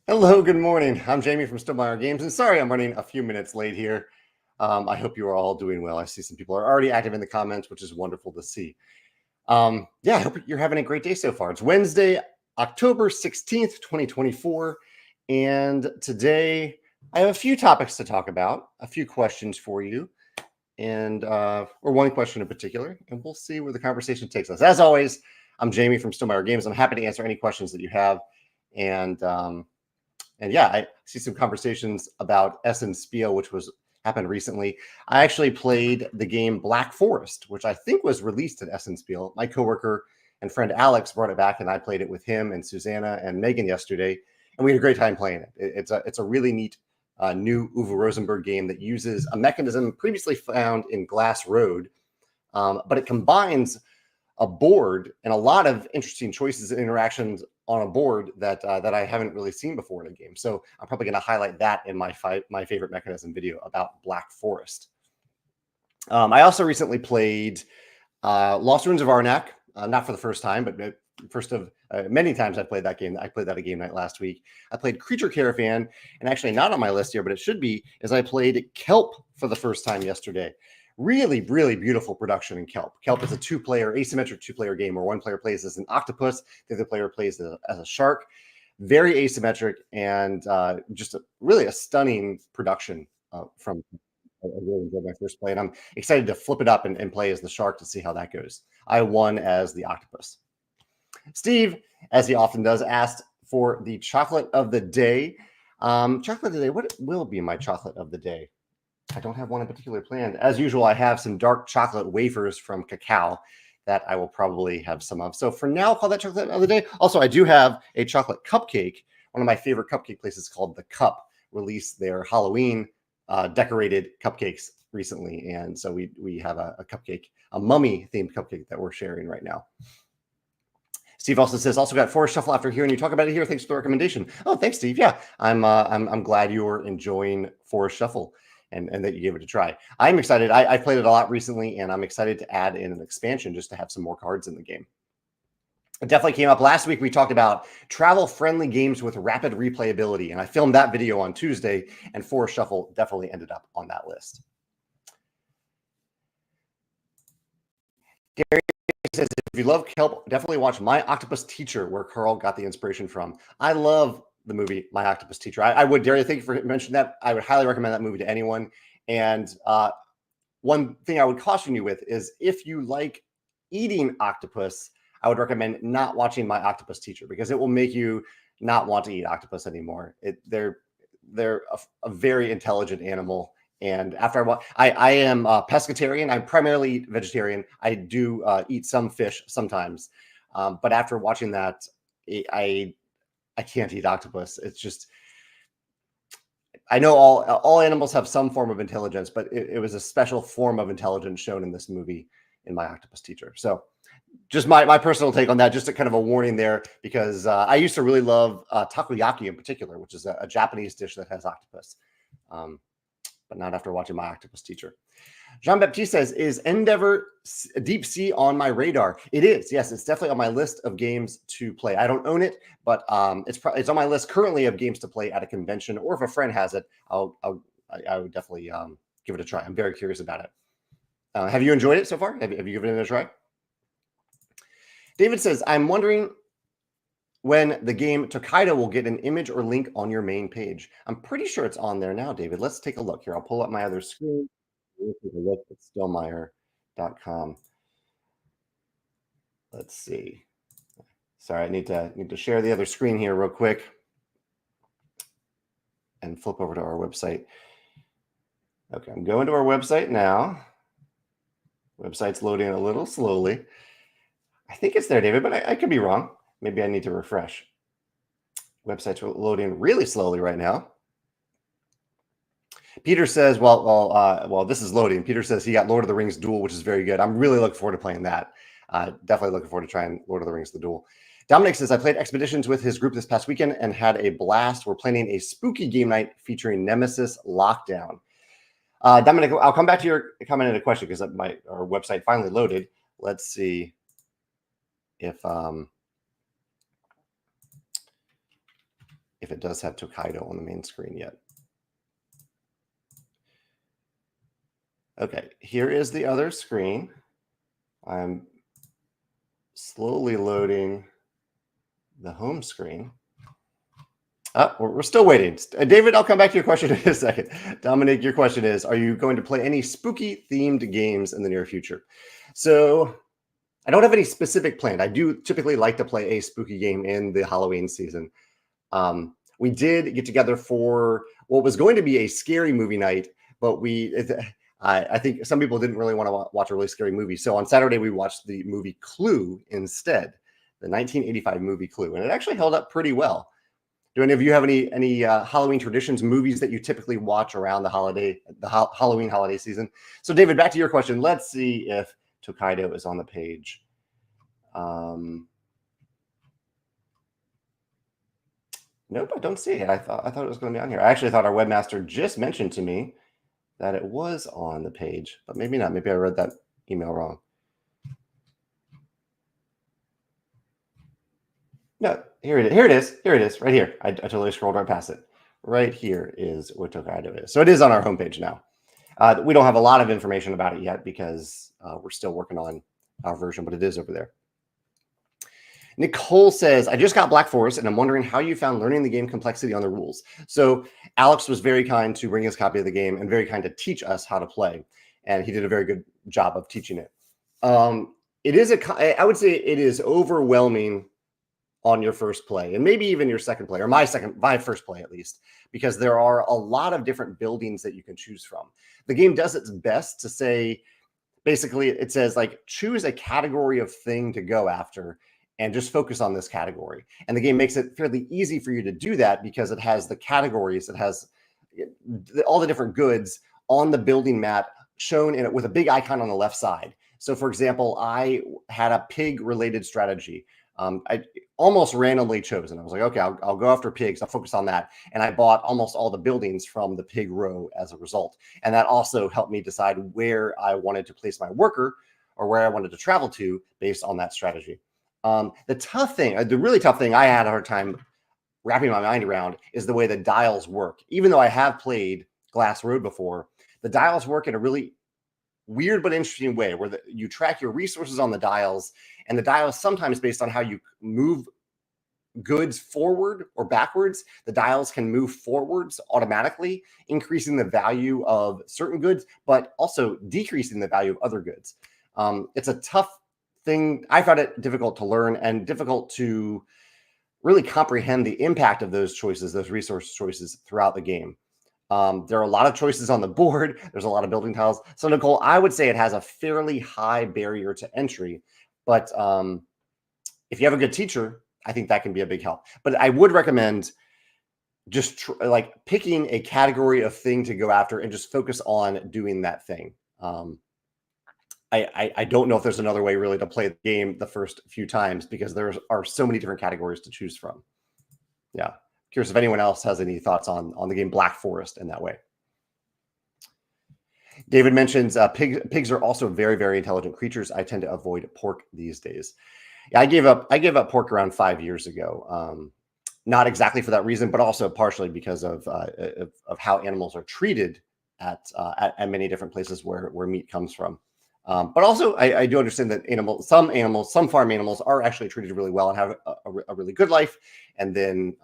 Hello, good morning. I'm Jamey from Stonemaier Games, and sorry I'm running a few minutes late here. I hope you are all doing well. I see some people are already active in the comments, which is wonderful to see. Yeah, I hope you're having a great day so far. It's Wednesday, October 16th, 2024, and today I have a few topics to talk about, a few questions for you, and or one question in particular, and we'll see where the conversation takes us. As always, I'm Jamey from Stonemaier Games. I'm happy to answer any questions that you have, and yeah, I see some conversations about Essen Spiel, which happened recently. I actually played the game Black Forest, which I think was released at Essen Spiel. My coworker and friend Alex brought it back, and I played it with him and Susanna and Megan yesterday, and we had a great time playing it. It's a really neat new Uwe Rosenberg game that uses a mechanism previously found in Glass Road, but it combines a board and a lot of interesting choices and interactions on a board that I haven't really seen before in a game. So I'm probably going to highlight that in my favorite mechanism video about Black Forest. I also recently played Lost Ruins of Arnak, not for the first time, but first of many times I played that game. I played that a game night last week. I played Creature Caravan, and actually not on my list here, but it should be, as I played Kelp for the first time yesterday. Really, really beautiful production in Kelp. Kelp is a asymmetric two-player game where one player plays as an octopus, the other player plays as a shark. Very asymmetric and just really a stunning production from. I really enjoyed my first play, and I'm excited to flip it up and play as the shark to see how that goes. I won as the octopus. Steve, as he often does, asked for the chocolate of the day. Chocolate of the day, what will be my chocolate of the day? I don't have one in particular planned. As usual, I have some dark chocolate wafers from Cacao that I will probably have some of. So for now, I'll call that chocolate of the day. Also, I do have a chocolate cupcake. One of my favorite cupcake places called The Cup released their Halloween decorated cupcakes recently. And so we have a cupcake, a mummy themed cupcake that we're sharing right now. Steve also says, also got Forest Shuffle after hearing you talk about it here. Thanks for the recommendation. Oh, thanks, Steve. Yeah, I'm glad you're enjoying Forest Shuffle and that you gave it a try. I'm excited. I played it a lot recently, and I'm excited to add in an expansion just to have some more cards in the game. It definitely came up last week. We talked about travel-friendly games with rapid replayability, and I filmed that video on Tuesday, and Forest Shuffle definitely ended up on that list. Gary says, if you love Kelp, definitely watch My Octopus Teacher, where Carl got the inspiration from. I love the movie My Octopus Teacher. I would, Gary, thank you for mentioning that. I would highly recommend that movie to anyone. And one thing I would caution you with is if you like eating octopus, I would recommend not watching My Octopus Teacher because it will make you not want to eat octopus anymore. They're a very intelligent animal. And after I am a pescatarian. I'm primarily vegetarian. I do eat some fish sometimes, but after watching that, I can't eat octopus. It's just I know all animals have some form of intelligence, but it was a special form of intelligence shown in this movie in My Octopus Teacher. So just my personal take on that, just a kind of a warning there, because I used to really love takoyaki in particular, which is a Japanese dish that has octopus. But not after watching My Octopus Teacher. Jean-Baptiste says, is Endeavor Deep Sea on my radar? It is. Yes, it's definitely on my list of games to play. I don't own it, but it's on my list currently of games to play at a convention, or if a friend has it, I would definitely give it a try. I'm very curious about it. Have you enjoyed it so far? Have you given it a try? David says, I'm wondering when the game Tokaido will get an image or link on your main page. I'm pretty sure it's on there now, David. Let's take a look here. I'll pull up my other screen. We'll take a look at stonemaier.com. Let's see. Sorry, I need to share the other screen here real quick and flip over to our website. Okay, I'm going to our website now. Website's loading a little slowly. I think it's there, David, but I could be wrong. Maybe I need to refresh. Website's loading really slowly right now. Peter says, well, this is loading. Peter says he got Lord of the Rings Duel, which is very good. I'm really looking forward to playing that. Definitely looking forward to trying Lord of the Rings The Duel. Dominic says, I played Expeditions with his group this past weekend and had a blast. We're planning a spooky game night featuring Nemesis Lockdown. Dominic, I'll come back to your comment and a question because our website finally loaded. Let's see if if it does have Tokaido on the main screen yet. Okay, here is the other screen. I'm slowly loading the home screen. We're still waiting. David, I'll come back to your question in a second. Dominic, your question is, are you going to play any spooky themed games in the near future? So I don't have any specific plan. I do typically like to play a spooky game in the Halloween season. We did get together for what was going to be a scary movie night, but I think some people didn't really want to watch a really scary movie. So on Saturday, we watched the movie Clue instead, the 1985 movie Clue, and it actually held up pretty well. Do any of you have any Halloween traditions, movies that you typically watch around the Halloween holiday season? So David, back to your question. Let's see if Tokaido is on the page. Nope, I don't see it. I thought it was going to be on here. I actually thought our webmaster just mentioned to me that it was on the page, but maybe not. Maybe I read that email wrong. No, here it is. Here it is, right here. I totally scrolled right past it. Right here is where Tokaido is. So it is on our homepage now. We don't have a lot of information about it yet because we're still working on our version, but it is over there. Nicole says, I just got Black Forest and I'm wondering how you found learning the game complexity on the rules. So Alex was very kind to bring his copy of the game and very kind to teach us how to play. And he did a very good job of teaching it. I would say it is overwhelming on your first play and maybe even your second play, or my first play at least, because there are a lot of different buildings that you can choose from. The game does its best to say, basically it says like, choose a category of thing to go after and just focus on this category. And the game makes it fairly easy for you to do that because it has the categories, it has all the different goods on the building map shown in it with a big icon on the left side. So for example, I had a pig related strategy. I almost randomly chosen. I was like, okay, I'll go after pigs. I'll focus on that. And I bought almost all the buildings from the pig row as a result. And that also helped me decide where I wanted to place my worker or where I wanted to travel to based on that strategy. The really tough thing I had a hard time wrapping my mind around is the way the dials work. Even though I have played Glass Road before, the dials work in a really weird but interesting way where you track your resources on the dials, and the dials sometimes based on how you move goods forward or backwards, the dials can move forwards automatically, increasing the value of certain goods, but also decreasing the value of other goods. It's a tough thing. I found it difficult to learn and difficult to really comprehend the impact of those choices, those resource choices throughout the game. There are a lot of choices on the board. There's a lot of building tiles. So Nicole, I would say it has a fairly high barrier to entry, but if you have a good teacher, I think that can be a big help. But I would recommend just picking a category of thing to go after and just focus on doing that thing. I don't know if there's another way really to play the game the first few times because there are so many different categories to choose from. Yeah. Curious if anyone else has any thoughts on the game Black Forest in that way. David mentions pigs are also very, very intelligent creatures. I tend to avoid pork these days. Yeah, I gave up pork around 5 years ago. Not exactly for that reason, but also partially because of how animals are treated at many different places where meat comes from. But also, I do understand that some farm animals are actually treated really well and have a really good life, and then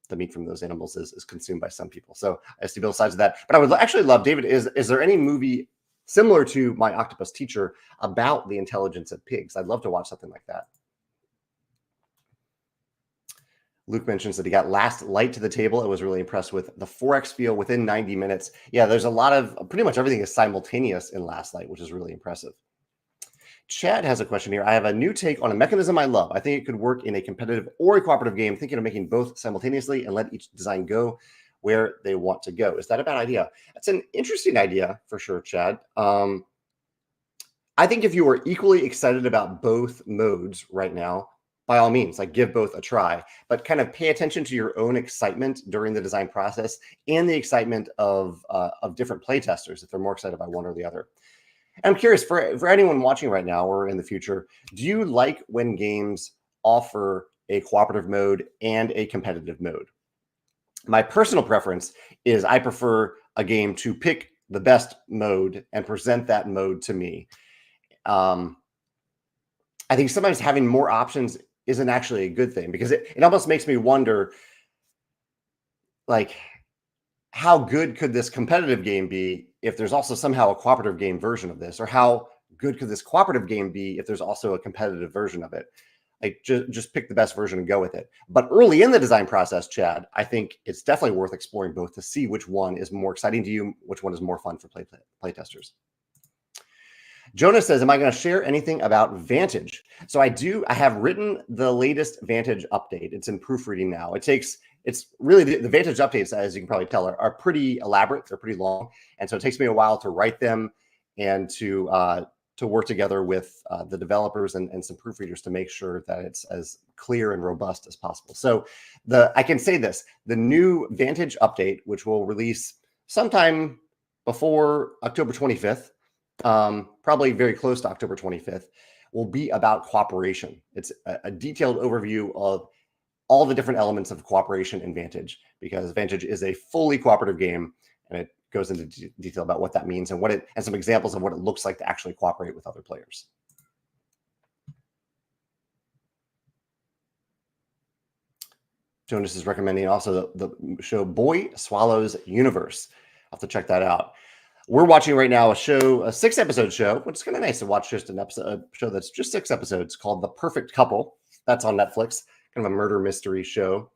the meat from those animals is consumed by some people. So I see both sides of that. But I would actually love, David, is there any movie similar to My Octopus Teacher about the intelligence of pigs? I'd love to watch something like that. Luke mentions that he got Last Light to the table and was really impressed with the 4X feel within 90 minutes. Yeah, there's a lot of, pretty much everything is simultaneous in Last Light, which is really impressive. Chad has a question here. I have a new take on a mechanism I love. I think it could work in a competitive or a cooperative game, thinking of making both simultaneously and let each design go where they want to go. Is that a bad idea? That's an interesting idea for sure, Chad. I think if you are equally excited about both modes right now, by all means, give both a try, but kind of pay attention to your own excitement during the design process and the excitement of different playtesters if they're more excited by one or the other. I'm curious, for anyone watching right now or in the future, do you like when games offer a cooperative mode and a competitive mode. My personal preference is I prefer a game to pick the best mode and present that mode to me. I think sometimes having more options isn't actually a good thing, because it almost makes me wonder, like, how good could this competitive game be if there's also somehow a cooperative game version of this? Or how good could this cooperative game be if there's also a competitive version of it? Like, just pick the best version and go with it. But early in the design process, Chad, I think it's definitely worth exploring both to see which one is more exciting to you, which one is more fun for playtesters. Jonas says, am I going to share anything about Vantage? So I have written the latest Vantage update. It's in proofreading now. It's really the Vantage updates, as you can probably tell, are pretty elaborate. They're pretty long. And so it takes me a while to write them and to work together with the developers and some proofreaders to make sure that it's as clear and robust as possible. So I can say this, the new Vantage update, which will release sometime before October 25th, probably very close to October 25th, will be about cooperation. It's a detailed overview of all the different elements of cooperation in Vantage, because Vantage is a fully cooperative game, and it goes into detail about what that means and and some examples of what it looks like to actually cooperate with other players. Jonas is recommending also the show Boy Swallows Universe. I'll have to check that out. We're watching right now a 6-episode show, which is kind of nice to watch just a show that's just 6 episodes, called The Perfect Couple. That's on Netflix, kind of a murder mystery show.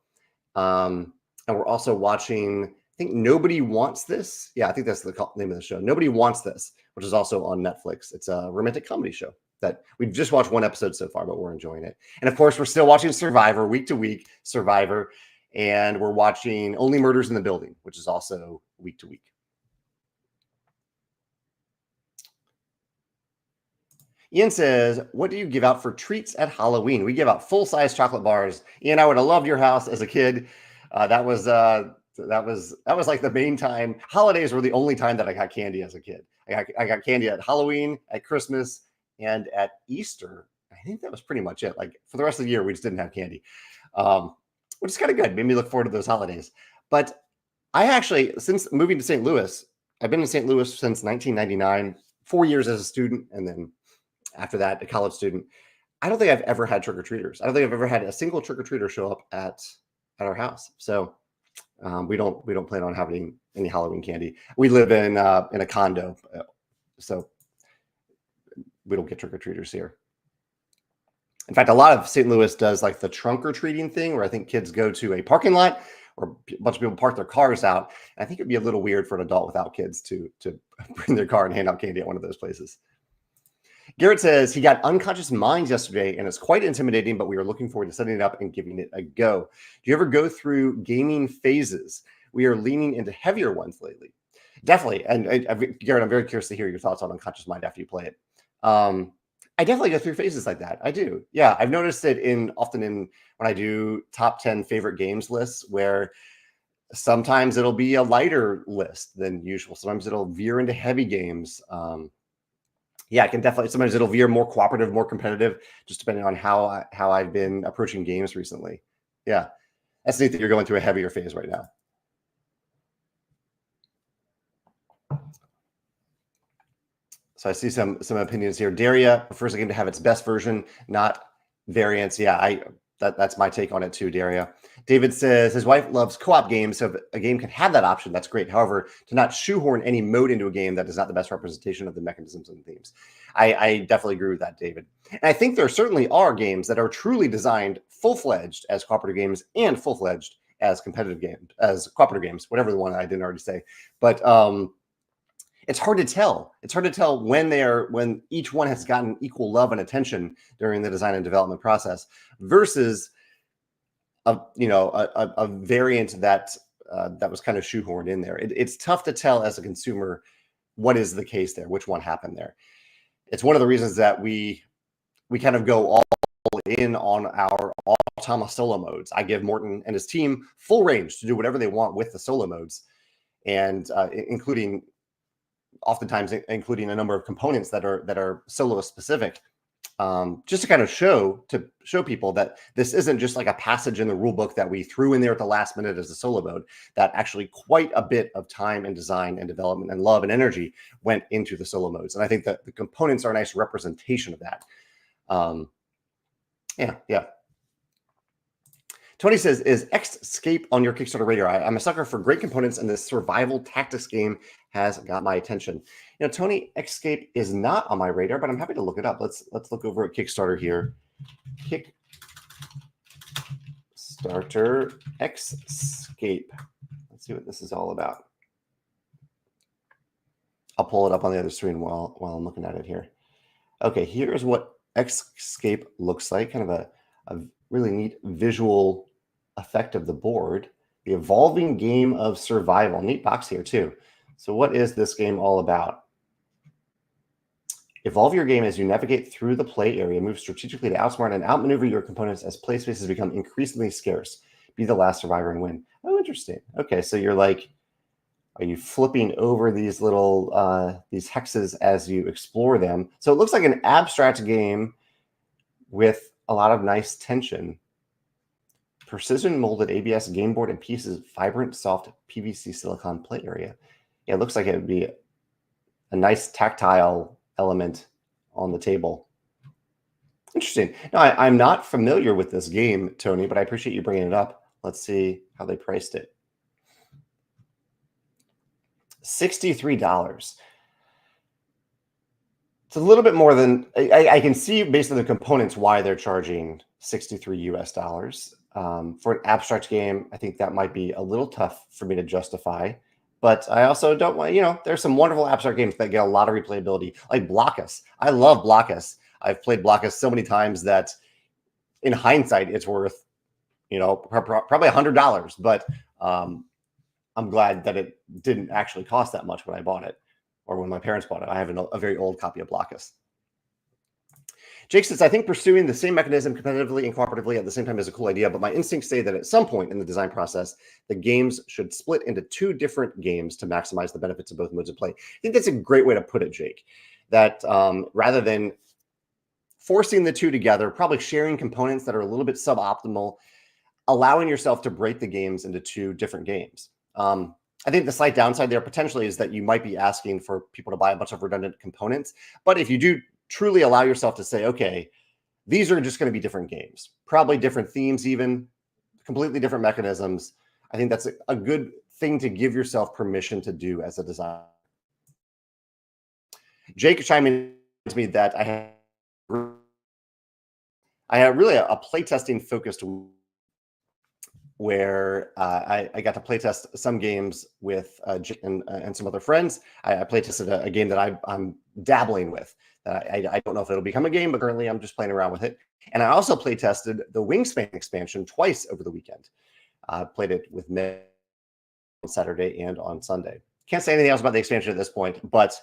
And we're also watching, I think, Nobody Wants This. Yeah, I think that's the name of the show. Nobody Wants This, which is also on Netflix. It's a romantic comedy show that we've just watched 1 episode so far, but we're enjoying it. And of course, we're still watching Survivor, week to week, Survivor. And we're watching Only Murders in the Building, which is also week to week. Ian says, what do you give out for treats at Halloween? We give out full-size chocolate bars. Ian, I would have loved your house as a kid. That was like the main time. Holidays were the only time that I got candy as a kid. I got candy at Halloween, at Christmas, and at Easter. I think that was pretty much it. Like, for the rest of the year, we just didn't have candy, which is kind of good. Made me look forward to those holidays. But I actually, since moving to St. Louis, I've been in St. Louis since 1999, 4 years as a student, and then after that, a college student. I don't think I've ever had trick-or-treaters. I don't think I've ever had a single trick-or-treater show up at our house. So we don't plan on having any Halloween candy. We live in a condo, so we don't get trick-or-treaters here. In fact, a lot of St. Louis does like the trunk-or-treating thing, where I think kids go to a parking lot or a bunch of people park their cars out. And I think it'd be a little weird for an adult without kids to bring their car and hand out candy at one of those places. Garrett says he got Unconscious Minds yesterday, and it's quite intimidating, but we are looking forward to setting it up and giving it a go. Do you ever go through gaming phases? We are leaning into heavier ones lately. Definitely. And Garrett, I'm very curious to hear your thoughts on Unconscious Mind after you play it. I definitely go through phases like that. I do. Yeah, I've noticed it often when I do top 10 favorite games lists, where sometimes it'll be a lighter list than usual. Sometimes it'll veer into heavy games. Yeah, I can definitely. Sometimes it'll veer more cooperative, more competitive, just depending on how I've been approaching games recently. Yeah, that's neat that you're going through a heavier phase right now. So I see some opinions here. Daria prefers a game to have its best version, not variants. Yeah, that's my take on it too, Daria. David says his wife loves co-op games, so if a game can have that option, that's great. However, to not shoehorn any mode into a game that is not the best representation of the mechanisms and themes. I definitely agree with that, David. And I think there certainly are games that are truly designed full-fledged as cooperative games and full-fledged as competitive games, as cooperative games, whatever the one I didn't already say. But it's hard to tell. It's hard to tell when each one has gotten equal love and attention during the design and development process versus a variant that was kind of shoehorned in there. It's tough to tell as a consumer what is the case there, which one happened there. It's one of the reasons that we kind of go all in on our autonomous solo modes. I give Morton and his team full range to do whatever they want with the solo modes, and oftentimes including a number of components that are solo specific. just to kind of show people that this isn't just like a passage in the rule book that we threw in there at the last minute as a solo mode, that actually quite a bit of time and design and development and love and energy went into the solo modes. And I think that the components are a nice representation of that. Yeah. Tony says, is Escape on your Kickstarter radar? I'm a sucker for great components, and this survival tactics game has got my attention. Tony, Escape is not on my radar, but I'm happy to look it up. Let's look over at Kickstarter here. Kickstarter Escape. Let's see what this is all about. I'll pull it up on the other screen while I'm looking at it here. Okay, here's what Escape looks like. Kind of a really neat visual effect of the board. The evolving game of survival. Neat box here too. So what is this game all about? Evolve your game as you navigate through the play area. Move strategically to outsmart and outmaneuver your components as play spaces become increasingly scarce. Be the last survivor and win. Oh, interesting. Okay, so you're like, are you flipping over these little these hexes as you explore them? So it looks like an abstract game with a lot of nice tension. Precision molded ABS game board and pieces, vibrant, soft PVC silicone play area. Yeah, it looks like it would be a nice tactile element on the table. Interesting. Now, I'm not familiar with this game, Tony, but I appreciate you bringing it up. Let's see how they priced it. $63. It's a little bit more than I can see based on the components why they're charging $63 US. For an abstract game, I think that might be a little tough for me to justify. But I also don't want, there's some wonderful abstract games that get a lot of replayability, like Blockus. I love Blockus. I've played Blockus so many times that in hindsight, it's worth, probably $100. But I'm glad that it didn't actually cost that much when I bought it or when my parents bought it. I have a very old copy of Blockus. Jake says, I think pursuing the same mechanism competitively and cooperatively at the same time is a cool idea, but my instincts say that at some point in the design process, the games should split into two different games to maximize the benefits of both modes of play. I think that's a great way to put it, Jake, that rather than forcing the two together, probably sharing components that are a little bit suboptimal, allowing yourself to break the games into two different games. I think the slight downside there potentially is that you might be asking for people to buy a bunch of redundant components. But if you do truly allow yourself to say, okay, these are just going to be different games, probably different themes, even completely different mechanisms, I think that's a good thing to give yourself permission to do as a designer. Jake chiming in to me that I had really a playtesting focused where I got to playtest some games with Jake and some other friends. I playtested a game that I'm dabbling with. I don't know if it'll become a game, but currently I'm just playing around with it. And I also playtested the Wingspan expansion twice over the weekend. Played it with me on Saturday and on Sunday. Can't say anything else about the expansion at this point, but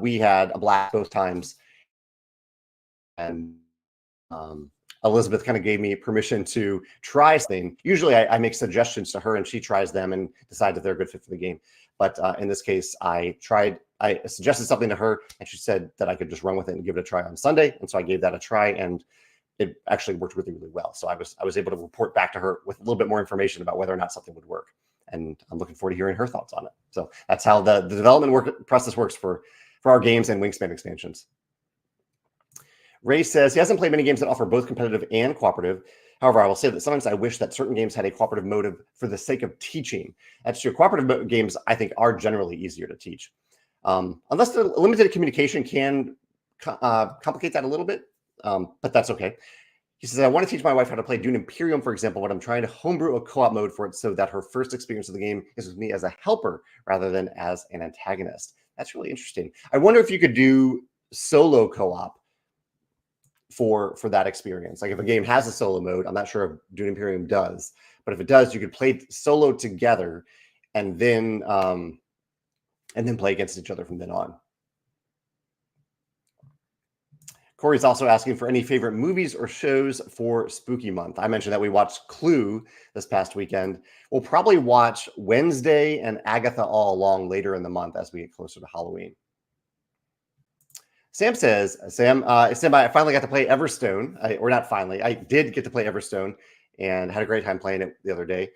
we had a blast both times. And Elizabeth kind of gave me permission to try something. Usually I make suggestions to her and she tries them and decides if they're a good fit for the game. But in this case, I suggested something to her and she said that I could just run with it and give it a try on Sunday. And so I gave that a try and it actually worked really, really well. So I was able to report back to her with a little bit more information about whether or not something would work. And I'm looking forward to hearing her thoughts on it. So that's how the development process works for our games and Wingspan expansions. Ray says he hasn't played many games that offer both competitive and cooperative. However, I will say that sometimes I wish that certain games had a cooperative motive for the sake of teaching. That's true. Cooperative games, I think, are generally easier to teach. Unless the limited communication can complicate that a little bit, but that's okay. He says, I want to teach my wife how to play Dune Imperium, for example, but I'm trying to homebrew a co-op mode for it so that her first experience of the game is with me as a helper rather than as an antagonist. That's really interesting. I wonder if you could do solo co-op for that experience. Like if a game has a solo mode, I'm not sure if Dune Imperium does, but if it does, you could play solo together and then play against each other from then on. Corey's also asking for any favorite movies or shows for Spooky Month. I mentioned that we watched Clue this past weekend. We'll probably watch Wednesday and Agatha All Along later in the month as we get closer to Halloween. Sam says, Sam, I finally got to play Everstone. Or not finally, I did get to play Everstone and had a great time playing it the other day.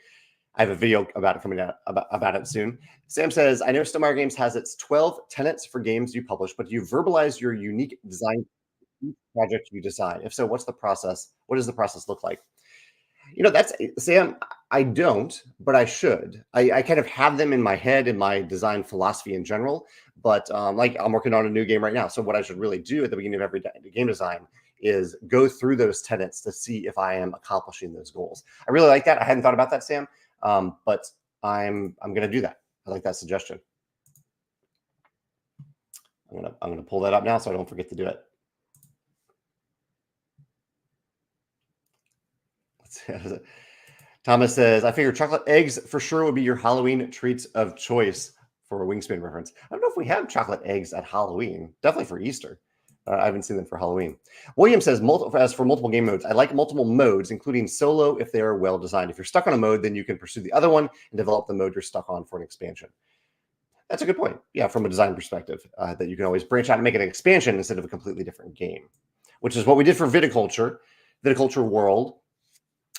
I have a video about it coming out about it soon. Sam says, I know Stonemaier Games has its 12 tenets for games you publish, but you verbalize your unique design project you design. If so, what's the process? What does the process look like? That's Sam. I don't, but I should. I kind of have them in my head in my design philosophy in general. But like I'm working on a new game right now. So what I should really do at the beginning of every game design is go through those tenets to see if I am accomplishing those goals. I really like that. I hadn't thought about that, Sam, but I'm going to do that. I like that suggestion. I'm gonna pull that up now so I don't forget to do it. Thomas says, I figure chocolate eggs for sure would be your Halloween treats of choice, for a Wingspan reference. I don't know if we have chocolate eggs at Halloween. Definitely for Easter. I haven't seen them for Halloween. William says, as for multiple game modes, I like multiple modes, including solo if they are well designed. If you're stuck on a mode, then you can pursue the other one and develop the mode you're stuck on for an expansion. That's a good point. Yeah, from a design perspective, that you can always branch out and make an expansion instead of a completely different game, which is what we did for Viticulture World.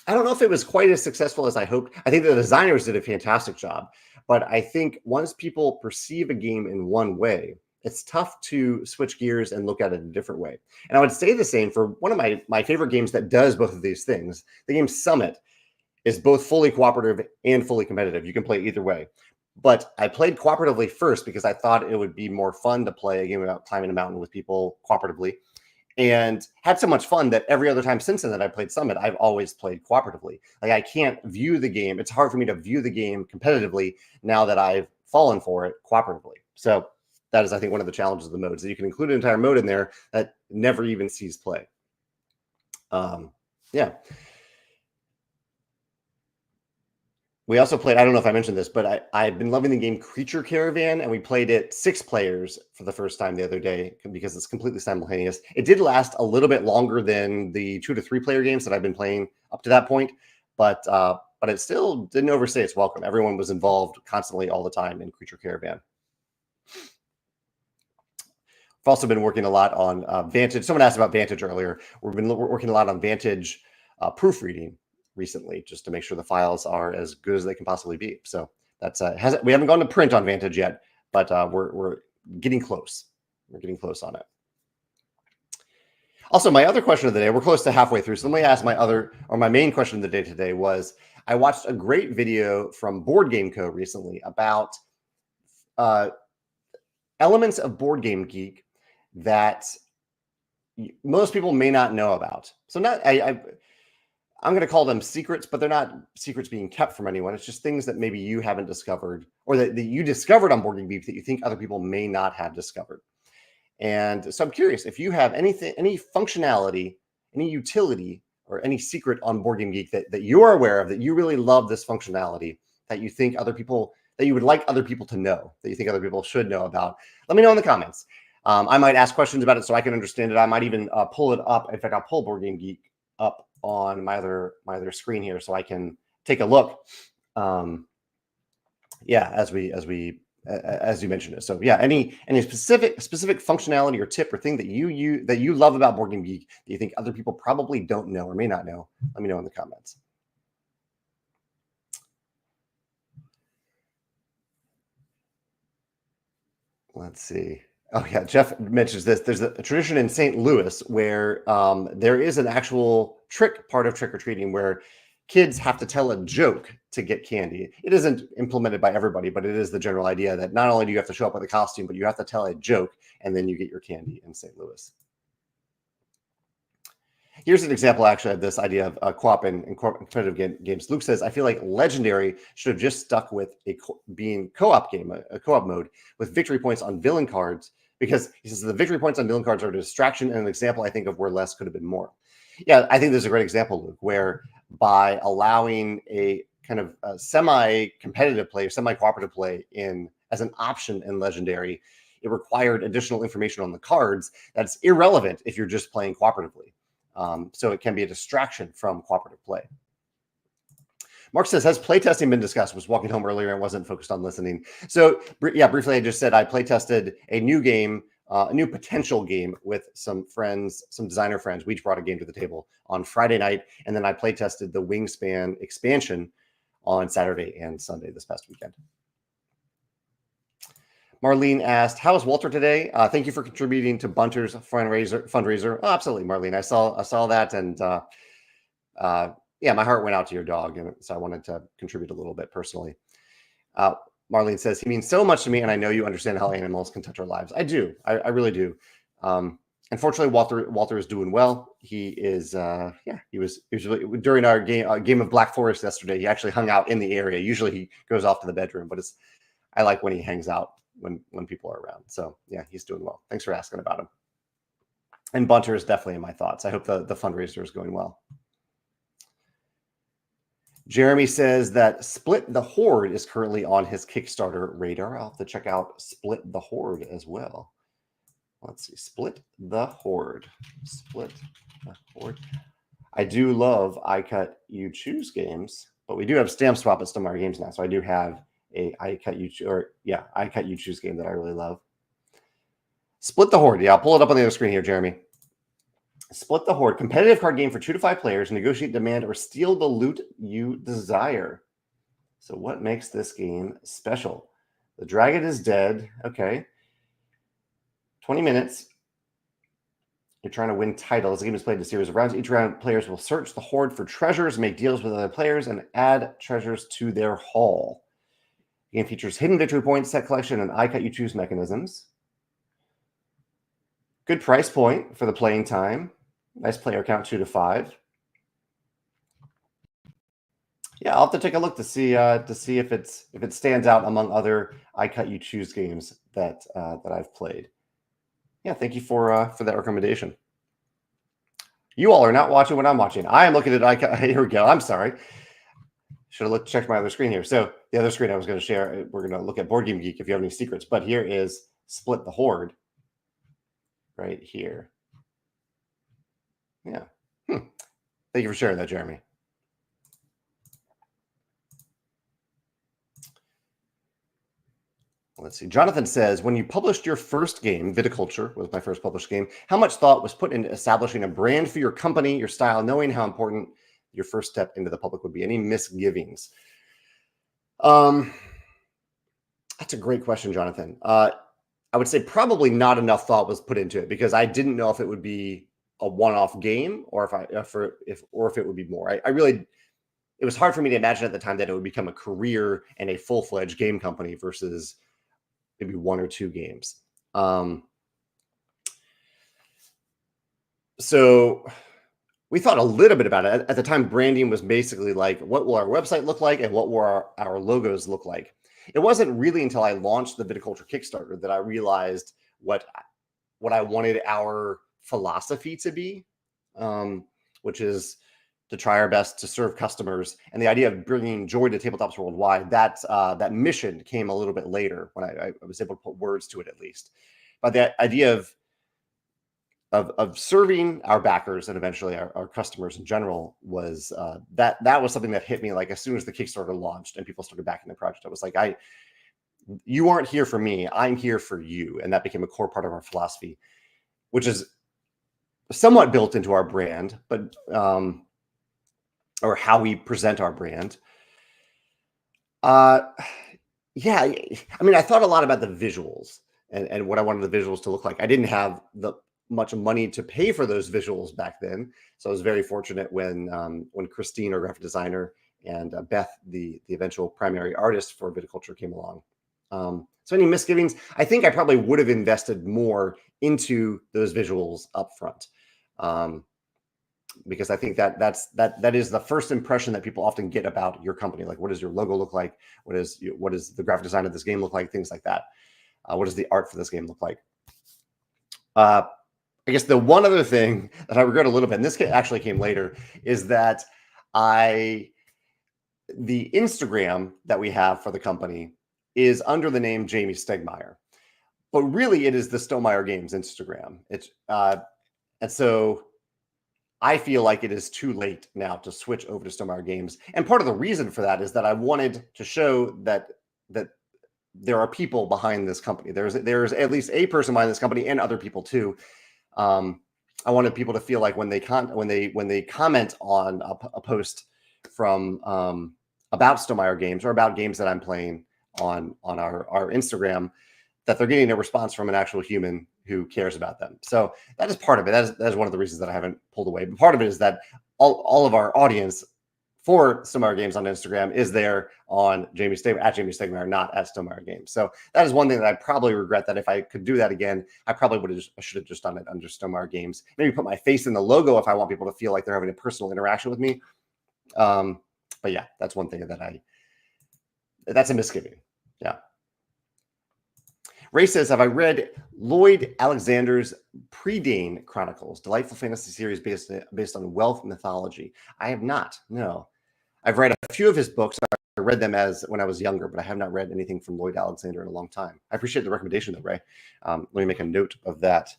I don't know if it was quite as successful as I hoped. I think the designers did a fantastic job, but I think once people perceive a game in one way, it's tough to switch gears and look at it a different way. And I would say the same for one of my favorite games that does both of these things. The game Summit is both fully cooperative and fully competitive. You can play either way. But I played cooperatively first because I thought it would be more fun to play a game about climbing a mountain with people cooperatively, and had so much fun that every other time since then that I played Summit, I've always played cooperatively. Like I can't view the game. It's hard for me to view the game competitively now that I've fallen for it cooperatively. So that is, I think, one of the challenges of the modes, that you can include an entire mode in there that never even sees play. Yeah. We also played, I don't know if I mentioned this, but I've been loving the game Creature Caravan, and we played it 6 players for the first time the other day because it's completely simultaneous. It did last a little bit longer than the 2 to 3 player games that I've been playing up to that point, but it still didn't overstay its welcome. Everyone was involved constantly all the time in Creature Caravan. I've also been working a lot on Vantage. Someone asked about Vantage earlier. We've been working a lot on Vantage proofreading recently, just to make sure the files are as good as they can possibly be. So that's we haven't gone to print on Vantage yet, but we're getting close. We're getting close on it. Also, my other question of the day, we're close to halfway through. So let me ask my main question of the day today was, I watched a great video from Board Game Co. recently about elements of BoardGameGeek that most people may not know about. So I'm going to call them secrets, but they're not secrets being kept from anyone. It's just things that maybe you haven't discovered, or that you discovered on BoardGameGeek that you think other people may not have discovered. And so I'm curious if you have any functionality, any utility, or any secret on BoardGameGeek that you're aware of, that you really love this functionality, that you think that you would like other people to know, that you think other people should know about. Let me know in the comments. I might ask questions about it so I can understand it. I might even pull it up. In fact, I'll pull BoardGameGeek up on my other screen here so I can take a look. Yeah, as you mentioned it. So yeah, any specific functionality or tip or thing that you love about BoardGameGeek that you think other people probably don't know or may not know, let me know in the comments. Let's see. Oh yeah, Jeff mentions this. There's a tradition in St. Louis where there is an actual part of trick-or-treating where kids have to tell a joke to get candy. It isn't implemented by everybody, but it is the general idea that not only do you have to show up with a costume, but you have to tell a joke, and then you get your candy in St. Louis. Here's an example, actually, of this idea of co-op and competitive games. Luke says, I feel like Legendary should have just stuck with being co-op game, a co-op mode with victory points on villain cards, because he says the victory points on villain cards are a distraction and an example, I think, of where less could have been more. Yeah, I think there's a great example, Luke, where by allowing a kind of semi-competitive play, semi-cooperative play as an option in Legendary, it required additional information on the cards that's irrelevant if you're just playing cooperatively. So it can be a distraction from cooperative play. Mark says, has playtesting been discussed? Was walking home earlier and wasn't focused on listening. So yeah, briefly, I just said I playtested a new game a new potential game with some friends, some designer friends. We each brought a game to the table on Friday night, and then I play tested the Wingspan expansion on Saturday and Sunday this past weekend. Marlene asked, "How is Walter today? Thank you for contributing to Bunter's fundraiser." Oh, absolutely, Marlene. I saw that, and yeah, my heart went out to your dog, and so I wanted to contribute a little bit personally. Marlene says, "He means so much to me, and I know you understand how animals can touch our lives." I do. I really do. Unfortunately, Walter is doing well. He is, he was really, during our game of Black Forest yesterday. He actually hung out in the area. Usually, he goes off to the bedroom, but I like when he hangs out when people are around. So yeah, he's doing well. Thanks for asking about him. And Bunter is definitely in my thoughts. I hope the fundraiser is going well. Jeremy says that Split the Horde is currently on his Kickstarter radar. I'll have to check out Split the Horde as well. Let's see. Split the Horde. Split the Horde. I do love I Cut You Choose games, but we do have Stamp Swap at Stonemaier Games now. So I do have a I Cut You Choose game that I really love. Split the Horde. Yeah, I'll pull it up on the other screen here, Jeremy. Split the Horde, competitive card game for 2 to 5 players. Negotiate, demand, or steal the loot you desire. So what makes this game special? The dragon is dead. Okay. 20 minutes. You're trying to win titles. The game is played in a series of rounds. Each round, players will search the Horde for treasures, make deals with other players, and add treasures to their haul. The game features hidden victory points, set collection, and I Cut You Choose mechanisms. Good price point for the playing time. Nice player count, 2 to 5. Yeah, I'll have to take a look to see if it stands out among other I Cut You Choose games that I've played. Yeah, thank you for that recommendation. You all are not watching what I'm watching. I am looking at here we go. I'm sorry. Should have checked my other screen here. So the other screen I was going to share, we're going to look at BoardGameGeek if you have any secrets. But here is Split the Horde right here. Yeah. Thank you for sharing that, Jeremy. Let's see. Jonathan says, when you published your first game, Viticulture was my first published game, how much thought was put into establishing a brand for your company, your style, knowing how important your first step into the public would be? Any misgivings? That's a great question, Jonathan. I would say probably not enough thought was put into it because I didn't know if it would be a one-off game or if it would be more. It was hard for me to imagine at the time that it would become a career and a full-fledged game company versus maybe 1 or 2 games. So we thought a little bit about it. At the time, branding was basically like, what will our website look like and what will our logos look like? It wasn't really until I launched the Viticulture Kickstarter that I realized what I wanted our philosophy to be, which is to try our best to serve customers. And the idea of bringing joy to tabletops worldwide, that mission came a little bit later when I was able to put words to it at least. But the idea of serving our backers and eventually our customers in general was that was something that hit me like as soon as the Kickstarter launched and people started backing the project. I was like, you aren't here for me, I'm here for you. And that became a core part of our philosophy, which is somewhat built into our brand, but or how we present our brand. Yeah, I mean, I thought a lot about the visuals and what I wanted the visuals to look like. I didn't have much money to pay for those visuals back then, so I was very fortunate when Christine, our graphic designer, and Beth, the eventual primary artist for Viticulture, came along. So any misgivings? I think I probably would have invested more into those visuals up front. Because I think that is the first impression that people often get about your company. Like, what does your logo look like? What is the graphic design of this game look like? Things like that. What does the art for this game look like? I guess the one other thing that I regret a little bit, and this actually came later, is that the Instagram that we have for the company is under the name Jamey Stonemaier, but really it is the Stonemaier Games Instagram. And so I feel like it is too late now to switch over to Stonemaier Games. And part of the reason for that is that I wanted to show that there are people behind this company. There's at least a person behind this company and other people too. I wanted people to feel like when they comment on a post from about Stonemaier Games or about games that I'm playing on our Instagram, that they're getting a response from an actual human who cares about them. So that is part of it. That is one of the reasons that I haven't pulled away. But part of it is that all of our audience for Stonemaier Games on Instagram is there on Jamey Stonemaier, not at Stonemaier Games. So that is one thing that I probably regret, that if I could do that again, I probably should have just done it under Stonemaier Games. Maybe put my face in the logo if I want people to feel like they're having a personal interaction with me. But yeah, that's one thing that's a misgiving. Yeah. Ray says, have I read Lloyd Alexander's Predane Chronicles, delightful fantasy series based on wealth mythology? I have not, no. I've read a few of his books. I read them when I was younger, but I have not read anything from Lloyd Alexander in a long time. I appreciate the recommendation though, Ray. Let me make a note of that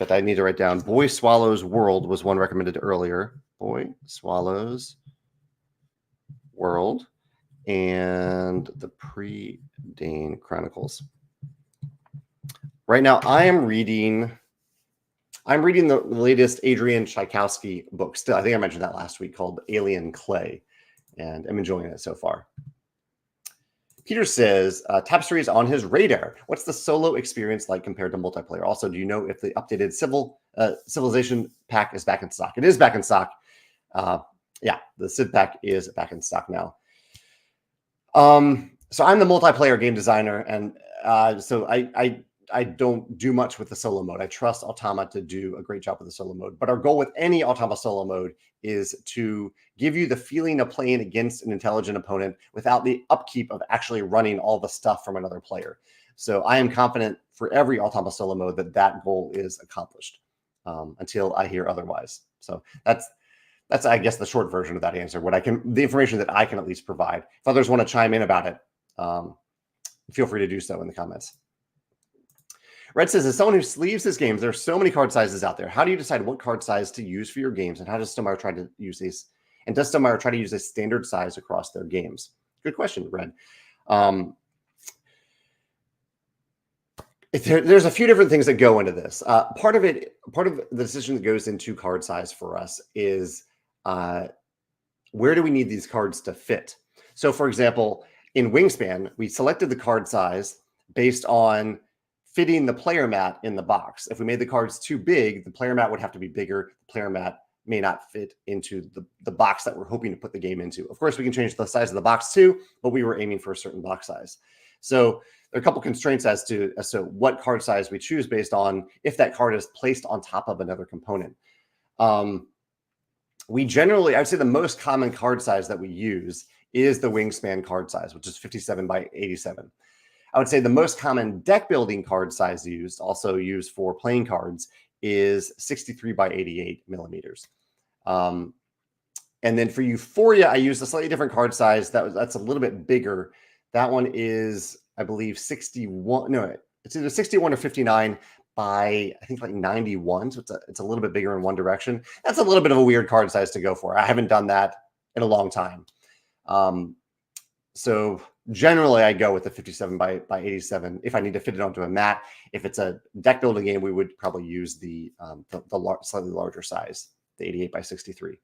I need to write down. Boy Swallows World was one recommended earlier. Boy Swallows World and the Predane Chronicles. Right now, I'm reading the latest Adrian Tchaikovsky book. Still, I think I mentioned that last week, called Alien Clay, and I'm enjoying it so far. Peter says, Tapestry is on his radar. What's the solo experience like compared to multiplayer? Also, do you know if the updated Civilization pack is back in stock? It is back in stock. Yeah, the Civ pack is back in stock now. So I'm the multiplayer game designer, and so I don't do much with the solo mode. I trust Automa to do a great job with the solo mode. But our goal with any Automa solo mode is to give you the feeling of playing against an intelligent opponent without the upkeep of actually running all the stuff from another player. So I am confident for every Automa solo mode that goal is accomplished until I hear otherwise. So that's I guess the short version of that answer. The information that I can at least provide. If others want to chime in about it, feel free to do so in the comments. Red says, as someone who sleeves his games, there are so many card sizes out there. How do you decide what card size to use for your games? And how does Stonemaier try to use these? And does Stonemaier try to use a standard size across their games? Good question, Red. There's a few different things that go into this. Part of the decision that goes into card size for us is where do we need these cards to fit? So, for example, in Wingspan, we selected the card size based on fitting the player mat in the box. If we made the cards too big, the player mat would have to be bigger. The player mat may not fit into the box that we're hoping to put the game into. Of course, we can change the size of the box too, but we were aiming for a certain box size. So there are a couple constraints as to what card size we choose based on if that card is placed on top of another component. We generally, I would say the most common card size that we use is the Wingspan card size, which is 57 by 87. I would say the most common deck building card size also used for playing cards, is 63 by 88 millimeters. And then for Euphoria, I used a slightly different card size. That's a little bit bigger. That one is, I believe, 61. No, it's either 61 or 59 by, I think, like 91. So it's a little bit bigger in one direction. That's a little bit of a weird card size to go for. I haven't done that in a long time. So generally, I go with the 57 by 87 if I need to fit it onto a mat. If it's a deck building game, we would probably use the slightly larger size, the 88 by 63.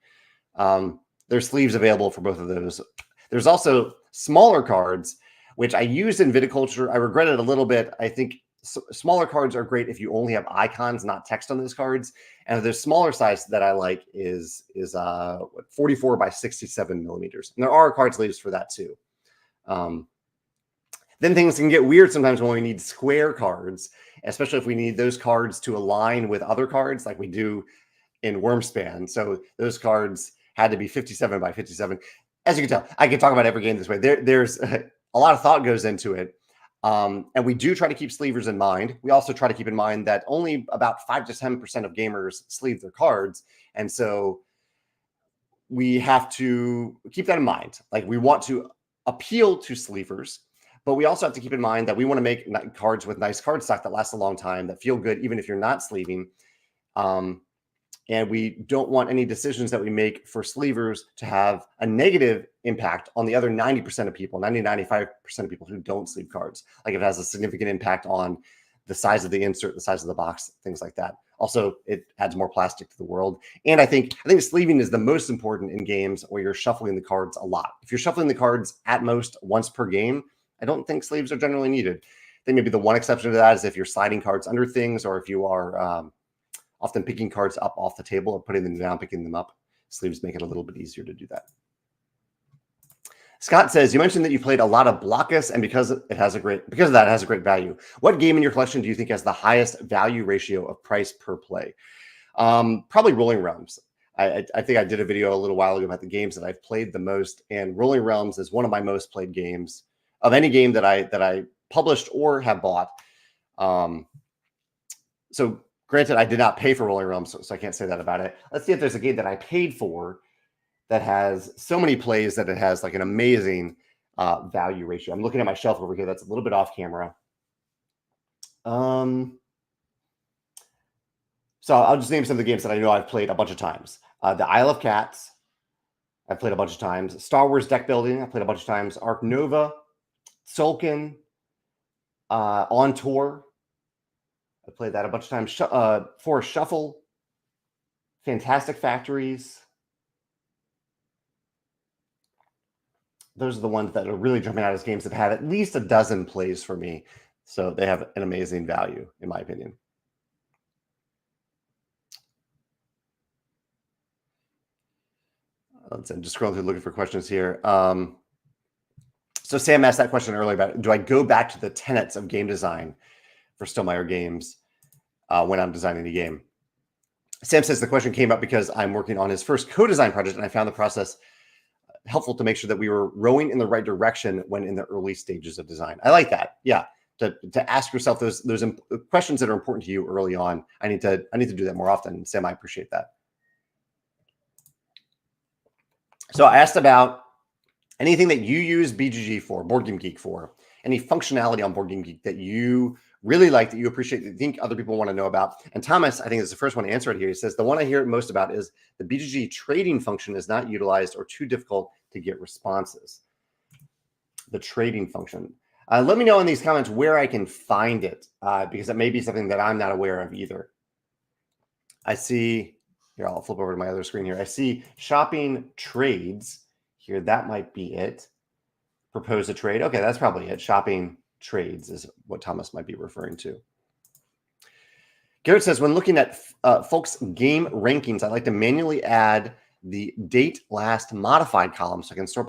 There's sleeves available for both of those. There's also smaller cards, which I used in viticulture. I regret it a little bit. I think smaller cards are great if you only have icons, not text on those cards. And the smaller size that I like is 44 by 67 millimeters. And there are card sleeves for that too. Then things can get weird sometimes when we need square cards, especially if we need those cards to align with other cards like we do in Wormspan. So those cards had to be 57 by 57. As you can tell, I can talk about every game this way. There's a lot of thought goes into it. And we do try to keep sleevers in mind. We also try to keep in mind that only about 5 to 10% of gamers sleeve their cards. And so we have to keep that in mind. Like, we want to appeal to sleevers, but we also have to keep in mind that we want to make cards with nice card stock that lasts a long time, that feel good, even if you're not sleeving. And we don't want any decisions that we make for sleevers to have a negative impact on the other 90% of people, 95% of people who don't sleeve cards. Like if it has a significant impact on the size of the insert, the size of the box, things like that. Also, it adds more plastic to the world. And I think sleeving is the most important in games where you're shuffling the cards a lot. If you're shuffling the cards at most once per game, I don't think sleeves are generally needed. I think maybe the one exception to that is if you're sliding cards under things, or if you are often picking cards up off the table or putting them down, picking them up. Sleeves make it a little bit easier to do that. Scott says, you mentioned that you played a lot of Blockus, and because of that, it has a great value. What game in your collection do you think has the highest value ratio of price per play? Probably Rolling Realms. I think I did a video a little while ago about the games that I've played the most, and Rolling Realms is one of my most played games of any game that I published or have bought. So granted, I did not pay for Rolling Realms, so I can't say that about it. Let's see if there's a game that I paid for that has so many plays that it has like an amazing value ratio. I'm looking at my shelf over here. That's a little bit off camera. So I'll just name some of the games that I know I've played a bunch of times. The Isle of Cats, I've played a bunch of times. Star Wars deck building, I've played a bunch of times. Ark Nova, Tzolk'in, On Tour, I played that a bunch of times. Forest Shuffle, Fantastic Factories. Those are the ones that are really jumping out as games that have at least a dozen plays for me. So they have an amazing value, in my opinion. I'm just scrolling through looking for questions here. So Sam asked that question earlier about, do I go back to the tenets of game design for Stonemaier Games when I'm designing a game? Sam says the question came up because I'm working on his first co-design project, and I found the process helpful to make sure that we were rowing in the right direction when in the early stages of design. I like that. Yeah, to ask yourself those questions that are important to you early on. I need to do that more often. Sam, I appreciate that. So I asked about anything that you use BGG for, BoardGameGeek for, any functionality on BoardGameGeek that you really like, that you appreciate, that you think other people want to know about. And Thomas, I think, is the first one to answer it here. He says, the one I hear most about is the BGG trading function is not utilized or too difficult to get responses. The trading function. Let me know in these comments where I can find it, because that may be something that I'm not aware of either. I see, here, I'll flip over to my other screen here. I see shopping trades here. That might be it. Propose a trade. Okay, that's probably it. Shopping trades is what Thomas might be referring to. Garrett says, when looking at folks' game rankings, I like to manually add the date last modified column so I can sort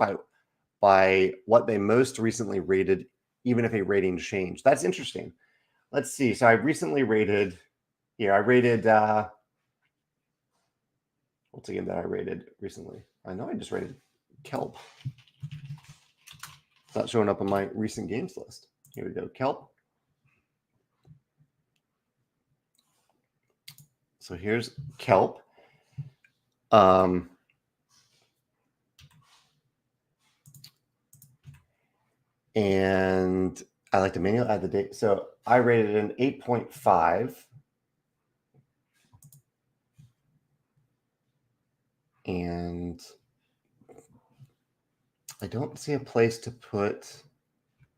by what they most recently rated, even if a rating changed. That's interesting. Let's see. So I recently rated here. I rated what's a game that I rated recently? I know I just rated Kelp. It's not showing up on my recent games list. Here we go, Kelp. So here's Kelp. And I like to manually add the date. So I rated an 8.5. And I don't see a place to put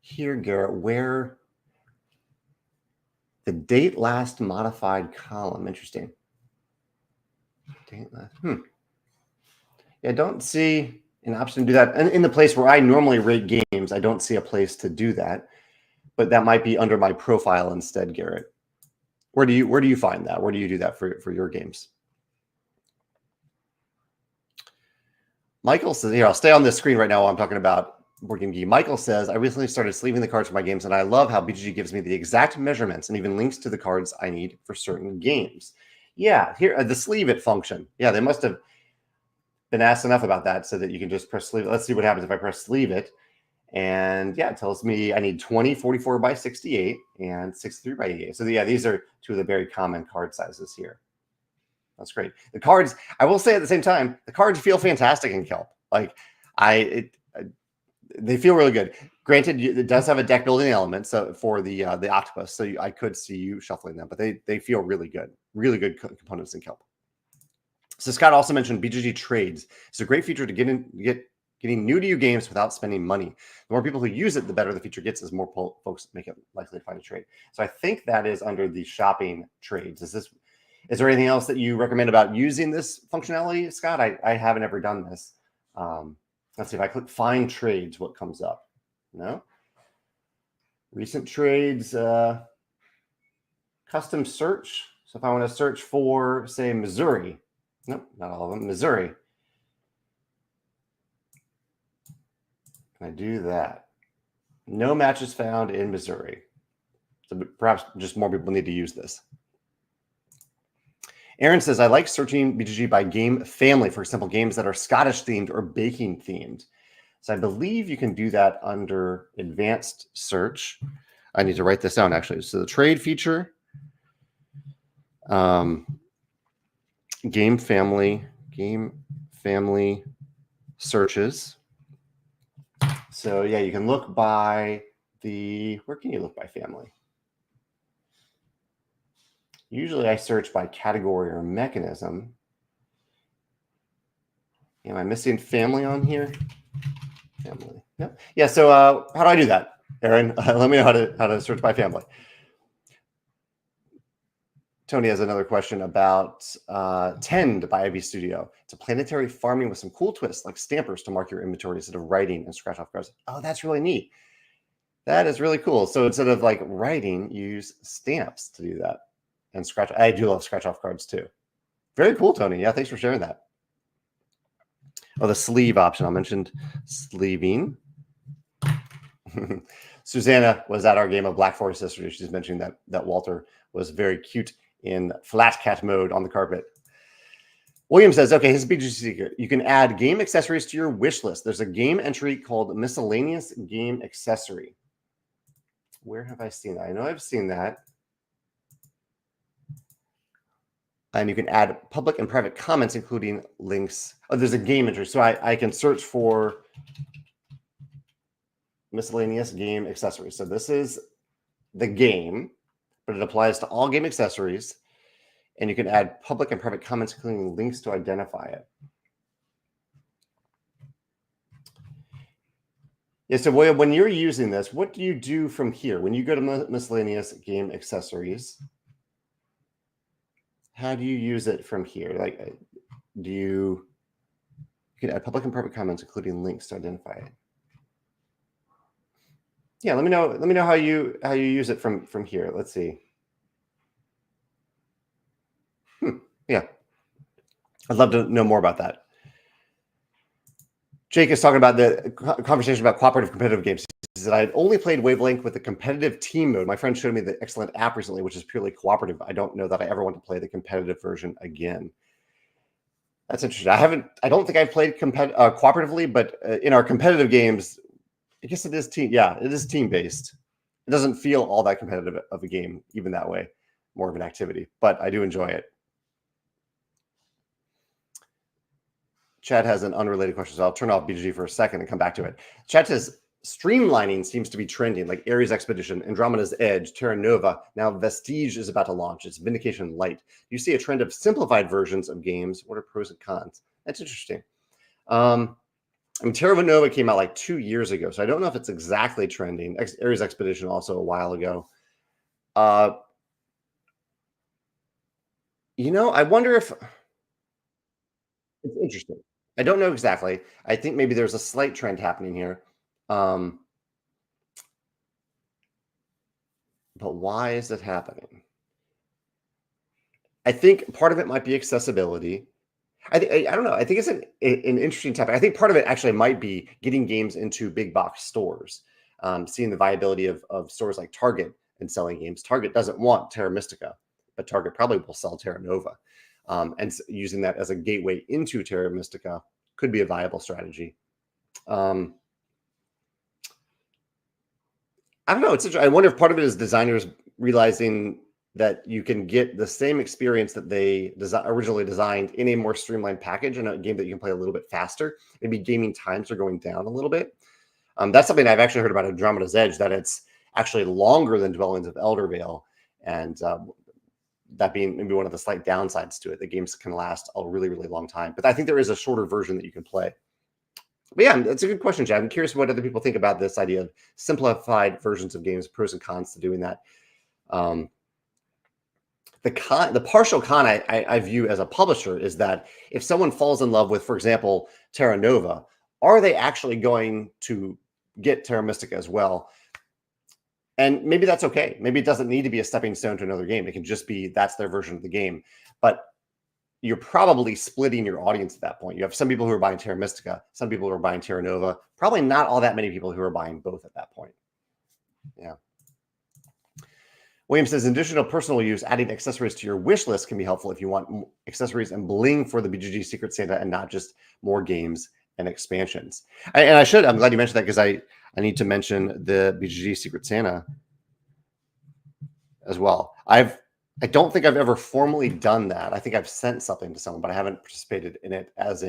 here, Garrett, where the date last modified column. Interesting. Date last. Yeah, I don't see an option to do that. And in the place where I normally rate games, I don't see a place to do that. But that might be under my profile instead, Garrett. Where do you find that? Where do you do that for your games? Michael says, here, I'll stay on this screen right now while I'm talking about BoardGameGeek. Michael says, I recently started sleeving the cards for my games, and I love how BGG gives me the exact measurements and even links to the cards I need for certain games. Yeah, here, the sleeve it function. Yeah, they must have been asked enough about that so that you can just press sleeve it. Let's see what happens if I press sleeve it. And yeah, it tells me I need 20, 44 by 68, and 63 by 88. So yeah, these are two of the very common card sizes here. That's great. The cards, I will say at the same time, the cards feel fantastic in Kelp. Like they feel really good. Granted, it does have a deck building element, so for the octopus, so I could see you shuffling them, but they feel really good components in Kelp. So Scott also mentioned BGG Trades. It's a great feature to getting new to you games without spending money. The more people who use it, the better the feature gets as more folks make it likely to find a trade. So I think that is under the shopping trades. Is there anything else that you recommend about using this functionality, Scott? I haven't ever done this. Let's see, if I click find trades, what comes up? No. Recent trades, custom search. So if I want to search for, say, Missouri. Nope, not all of them. Missouri. Can I do that? No matches found in Missouri. So perhaps just more people need to use this. Aaron says, I like searching BGG by game family, for example, games that are Scottish themed or baking themed. So I believe you can do that under advanced search. I need to write this down, actually. So the trade feature, game family searches. So yeah, you can look by where can you look by family? Usually I search by category or mechanism. Am I missing family on here? Family. No. Yeah. So how do I do that, Aaron? Let me know how to search by family. Tony has another question about Tend by Ivy Studio. It's a planetary farming with some cool twists like stampers to mark your inventory instead of writing and scratch off cards. Oh, that's really neat. That is really cool. So instead of like writing, you use stamps to do that and scratch. I do love scratch off cards too. Very cool, Tony. Yeah, thanks for sharing that. Oh, the sleeve option. I mentioned sleeving. Susanna was at our game of Black Forest yesterday. She's mentioning that Walter was very cute in flat cat mode on the carpet. William says, okay, his BGG secret. You can add game accessories to your wish list. There's a game entry called miscellaneous game accessory. Where have I seen that? I know I've seen that. And you can add public and private comments, including links. Oh, there's a game entry. So I can search for miscellaneous game accessories. So this is the game, but it applies to all game accessories. And you can add public and private comments, including links to identify it. Yeah, so William, when you're using this, what do you do from here? When you go to miscellaneous game accessories, how do you use it from here? Like, you can add public and private comments, including links to identify it. Yeah, let me know how you use it from here. Let's see. Yeah, I'd love to know more about that. Jake is talking about the conversation about cooperative competitive games. He said, I had only played Wavelength with the competitive team mode. My friend showed me the excellent app recently, which is purely cooperative. I don't know that I ever want to play the competitive version again. That's interesting. I don't think I've played cooperatively, but in our competitive games, I guess it is team. Yeah, it is team-based. It doesn't feel all that competitive of a game, even that way. More of an activity, but I do enjoy it. Chad has an unrelated question, so I'll turn off BGG for a second and come back to it. Chad says, streamlining seems to be trending, like Ares Expedition, Andromeda's Edge, Terra Nova. Now Vestige is about to launch. It's Vindication Light. You see a trend of simplified versions of games. What are pros and cons? That's interesting. I mean, Terra Nova came out like 2 years ago, so I don't know if it's exactly trending. Ares Expedition also a while ago. I wonder if it's interesting. I don't know exactly. I think maybe there's a slight trend happening here. But why is it happening? I think part of it might be accessibility. I don't know. I think it's an interesting topic. I think part of it actually might be getting games into big box stores, seeing the viability of stores like Target and selling games. Target doesn't want Terra Mystica, but Target probably will sell Terra Nova. And using that as a gateway into Terra Mystica could be a viable strategy. I don't know. I wonder if part of it is designers realizing that you can get the same experience that they originally designed in a more streamlined package and a game that you can play a little bit faster. Maybe gaming times are going down a little bit. That's something I've actually heard about Andromeda's Edge, that it's actually longer than Dwellings of Eldervale. And that being maybe one of the slight downsides to it. The games can last a really, really long time. But I think there is a shorter version that you can play. But yeah, it's a good question, Chad. I'm curious what other people think about this idea of simplified versions of games, pros and cons to doing that. The partial con I view as a publisher is that if someone falls in love with, for example, Terra Nova, are they actually going to get Terra Mystica as well? And maybe that's okay. Maybe it doesn't need to be a stepping stone to another game. It can just be that's their version of the game. But you're probably splitting your audience at that point. You have some people who are buying Terra Mystica, some people who are buying Terra Nova, probably not all that many people who are buying both at that point. Yeah. William says, additional personal use, adding accessories to your wish list can be helpful if you want accessories and bling for the BGG Secret Santa and not just more games and expansions. I'm glad you mentioned that, because I need to mention the BGG Secret Santa as well. I don't think I've ever formally done that. I think I've sent something to someone, but I haven't participated in it as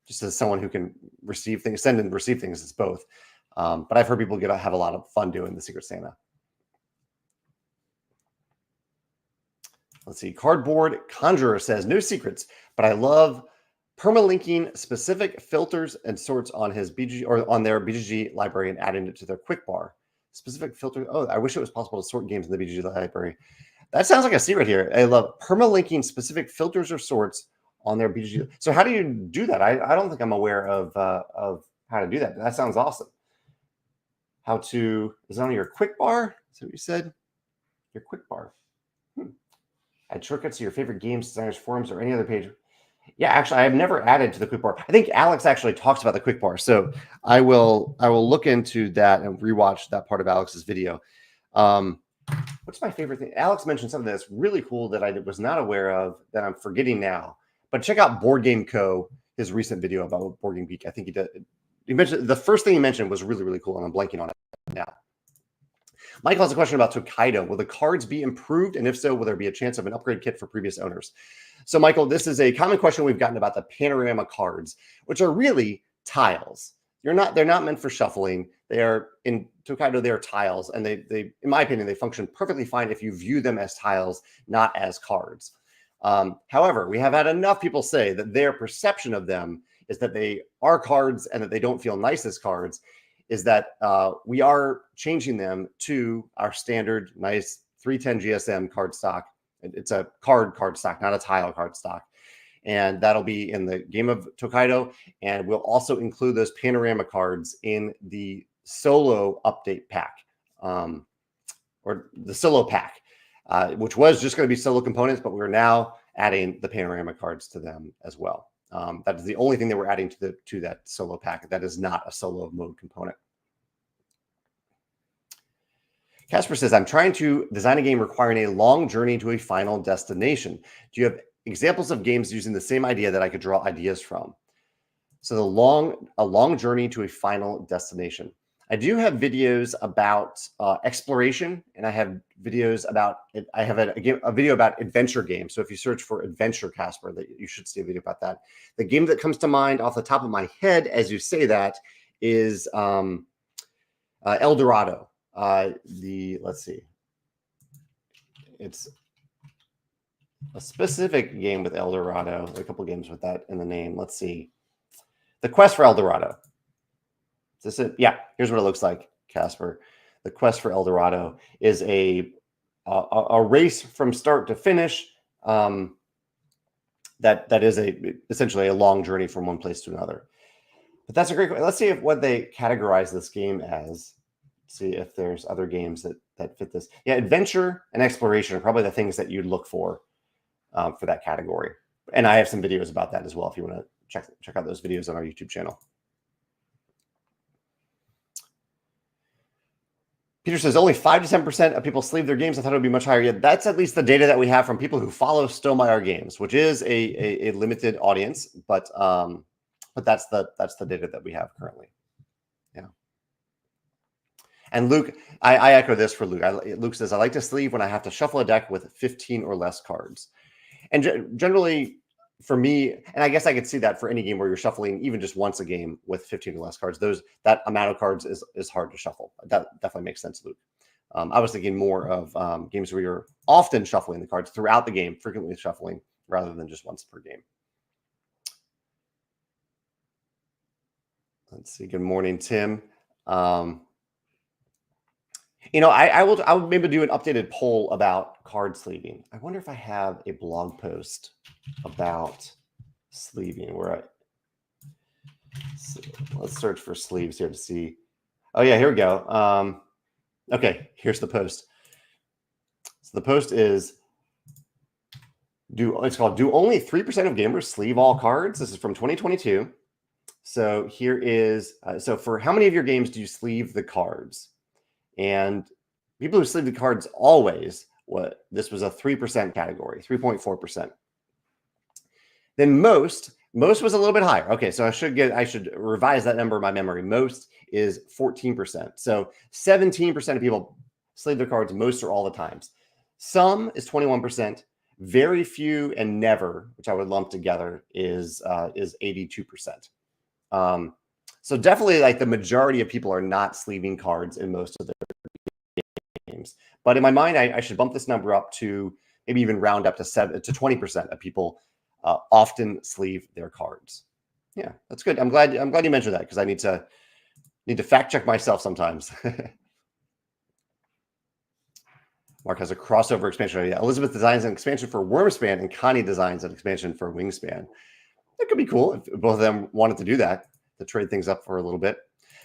someone who can receive things, send and receive things. It's both. But I've heard people have a lot of fun doing the Secret Santa. Let's see. Cardboard Conjurer says, no secrets, but I love permalinking specific filters and sorts on his BGG or on their BGG library and adding it to their quick bar. Specific filters. Oh, I wish it was possible to sort games in the BGG library. That sounds like a secret here. I love permalinking specific filters or sorts on their BGG. So how do you do that? I don't think I'm aware of how to do that. That sounds awesome. Is it on your quick bar? Is that what you said? Your quick bar. Add shortcuts to your favorite games, designers, forums, or any other page. Yeah, actually, I have never added to the quick bar. I think Alex actually talks about the quick bar, so I will look into that and rewatch that part of Alex's video. What's my favorite thing? Alex mentioned something that's really cool that I was not aware of that I'm forgetting now. But check out Board Game Co. His recent video about BoardGameGeek. I think he did. He mentioned the first thing he mentioned was really, really cool, and I'm blanking on it now. Michael has a question about Tokaido. Will the cards be improved? And if so, will there be a chance of an upgrade kit for previous owners? So, Michael, this is a common question we've gotten about the panorama cards, which are really tiles. They're not meant for shuffling. They are in Tokaido, they are tiles. And they, in my opinion, they function perfectly fine if you view them as tiles, not as cards. However, we have had enough people say that their perception of them is that they are cards and that they don't feel nice as cards, is that we are changing them to our standard nice 310 GSM card stock. It's a card stock, not a tile card stock. And that'll be in the game of Tokaido. And we'll also include those panorama cards in the solo update pack, or the solo pack, which was just going to be solo components, but we're now adding the panorama cards to them as well. That is the only thing that we're adding to that solo pack. That is not a solo mode component. Casper says, I'm trying to design a game requiring a long journey to a final destination. Do you have examples of games using the same idea that I could draw ideas from? So a long journey to a final destination. I do have videos about exploration, and I have videos about it. I have a video about adventure games. So if you search for adventure, Casper, that you should see a video about that. The game that comes to mind off the top of my head as you say that is El Dorado. Let's see. It's a specific game with El Dorado. A couple games with that in the name. Let's see. The Quest for El Dorado. Is this it? Yeah, here's what it looks like, Casper. The Quest for El Dorado is a race from start to finish. That is essentially a long journey from one place to another. But that's a great question. Let's see what they categorize this game as. See if there's other games that fit this. Yeah, adventure and exploration are probably the things that you'd look for that category. And I have some videos about that as well if you want to check out those videos on our YouTube channel. Peter says only 5 to 10% of people sleeve their games. I thought it would be much higher. Yeah, that's at least the data that we have from people who follow Stonemaier Games, which is a limited audience, but that's the data that we have currently. Yeah. And Luke, I echo this for Luke. Luke says, I like to sleeve when I have to shuffle a deck with 15 or less cards. And generally, for me, and I guess I could see that for any game where you're shuffling even just once a game with 15 or less cards, that amount of cards is hard to shuffle. That definitely makes sense, Luke. I was thinking more of games where you're often shuffling the cards throughout the game, frequently shuffling, rather than just once per game. Let's see. Good morning, Tim. You know, I will maybe do an updated poll about card sleeving. I wonder if I have a blog post about sleeving where let's search for sleeves here to see. Oh yeah, here we go. Okay, here's the post. So the post is it's called "Do Only 3% of Gamers Sleeve All Cards?" This is from 2022. So here is so for how many of your games do you sleeve the cards? And people who sleeve the cards always, this was a 3% category, 3.4%. Then most was a little bit higher. Okay, so I should revise that number in my memory. Most is 14%. So 17% of people sleeve their cards most or all the times. Some is 21%. Very few and never, which I would lump together, is 82%. So definitely, like, the majority of people are not sleeving cards in most of their games. But in my mind, I should bump this number up to maybe even round up to 20% of people often sleeve their cards. Yeah, that's good. I'm glad you mentioned that, because I need to fact check myself sometimes. Mark has a crossover expansion. Yeah, Elizabeth designs an expansion for Wormspan, and Connie designs an expansion for Wingspan. That could be cool if both of them wanted to do that, to trade things up for a little bit.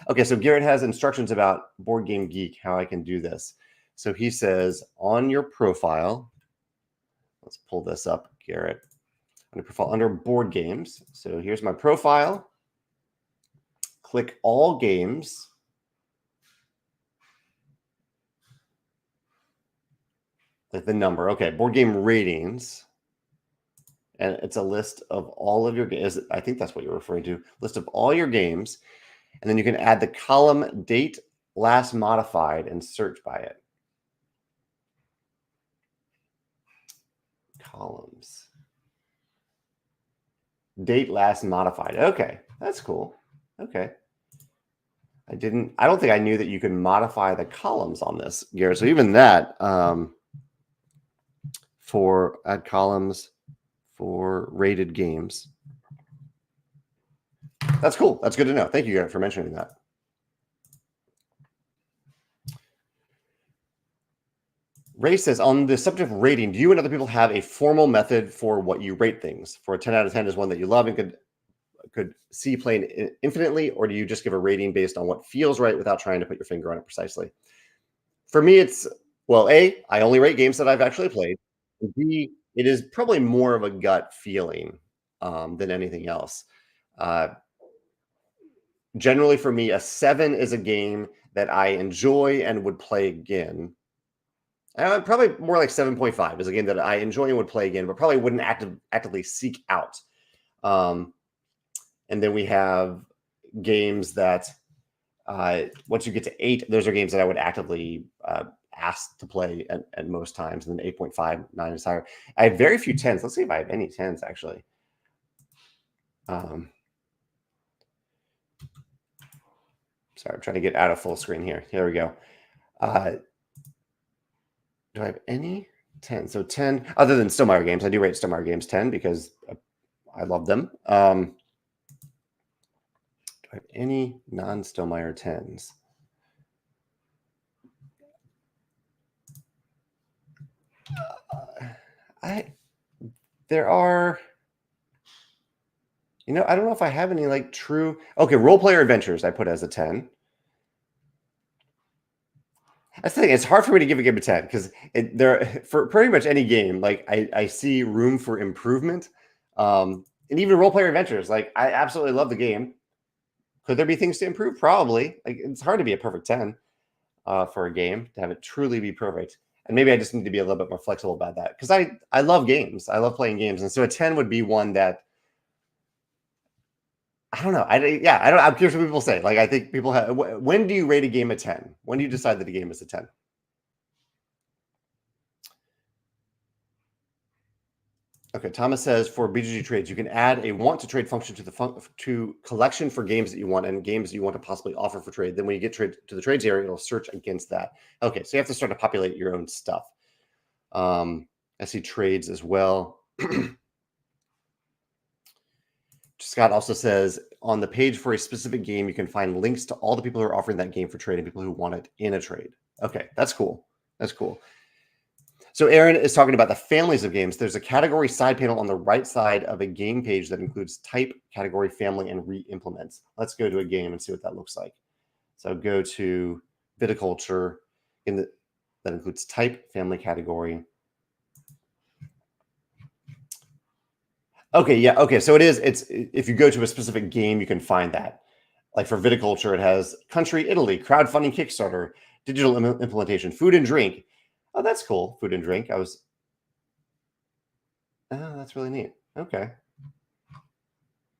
Okay, so Garrett has instructions about BoardGameGeek, how I can do this. So he says, on your profile, let's pull this up, Garrett. On your profile, under Board Games. So here's my profile. Click All Games. Like the number. Okay, Board Game Ratings. And it's a list of all of your games. I think that's what you're referring to. List of all your games. And then you can add the column date last modified and search by it. Columns. Date last modified. Okay, that's cool. Okay. I don't think I knew that you could modify the columns on this, Garrett. So even that, for add columns for rated games. That's cool. That's good to know. Thank you, Garrett, for mentioning that. Ray says, on the subject of rating, do you and other people have a formal method for what you rate things? For a 10 out of 10 is one that you love and could see playing infinitely, or do you just give a rating based on what feels right without trying to put your finger on it precisely? For me, it's, well, A, I only rate games that I've actually played. And B, it is probably more of a gut feeling than anything else. Generally, for me, a 7 is a game that I enjoy and would play again. Probably more like 7.5 is a game that I enjoy and would play again, but probably wouldn't actively seek out. And then we have games that once you get to 8, those are games that I would actively ask to play at most times. And then 8.5, 9 is higher. I have very few 10s. Let's see if I have any 10s, actually. Sorry, I'm trying to get out of full screen here. Here we go. Do I have any 10? So 10, other than Stonemaier Games. I do rate Stonemaier Games 10 because I love them. Do I have any non-Stonemaier 10s? There are, I don't know if I have any like true. Okay, Role Player Adventures I put as a 10. That's the thing. It's hard for me to give a game a 10 because for pretty much any game, like I see room for improvement. And even Role Player Adventures, like I absolutely love the game. Could there be things to improve? Probably. Like, it's hard to be a perfect 10 for a game, to have it truly be perfect. And maybe I just need to be a little bit more flexible about that, because I love games. I love playing games, and so a 10 would be one that I don't know. I'm curious what people say. Like, I think people have. When do you rate a game a 10? When do you decide that a game is a 10? Okay, Thomas says for BGG trades, you can add a want to trade function to the collection for games that you want and games you want to possibly offer for trade. Then when you get to the trades area, it'll search against that. Okay, so you have to start to populate your own stuff. I see trades as well. Scott also says on the page for a specific game, you can find links to all the people who are offering that game for trade and people who want it in a trade. Okay, that's cool. That's cool. So Aaron is talking about the families of games. There's a category side panel on the right side of a game page that includes type, category, family, and re-implements. Let's go to a game and see what that looks like. So go to viticulture. That includes type, family, category. Okay, yeah, okay. So it's if you go to a specific game, you can find that. Like for viticulture, it has country, Italy, crowdfunding, Kickstarter, digital implementation, food and drink. Oh, that's cool. Food and drink. Oh, that's really neat. Okay.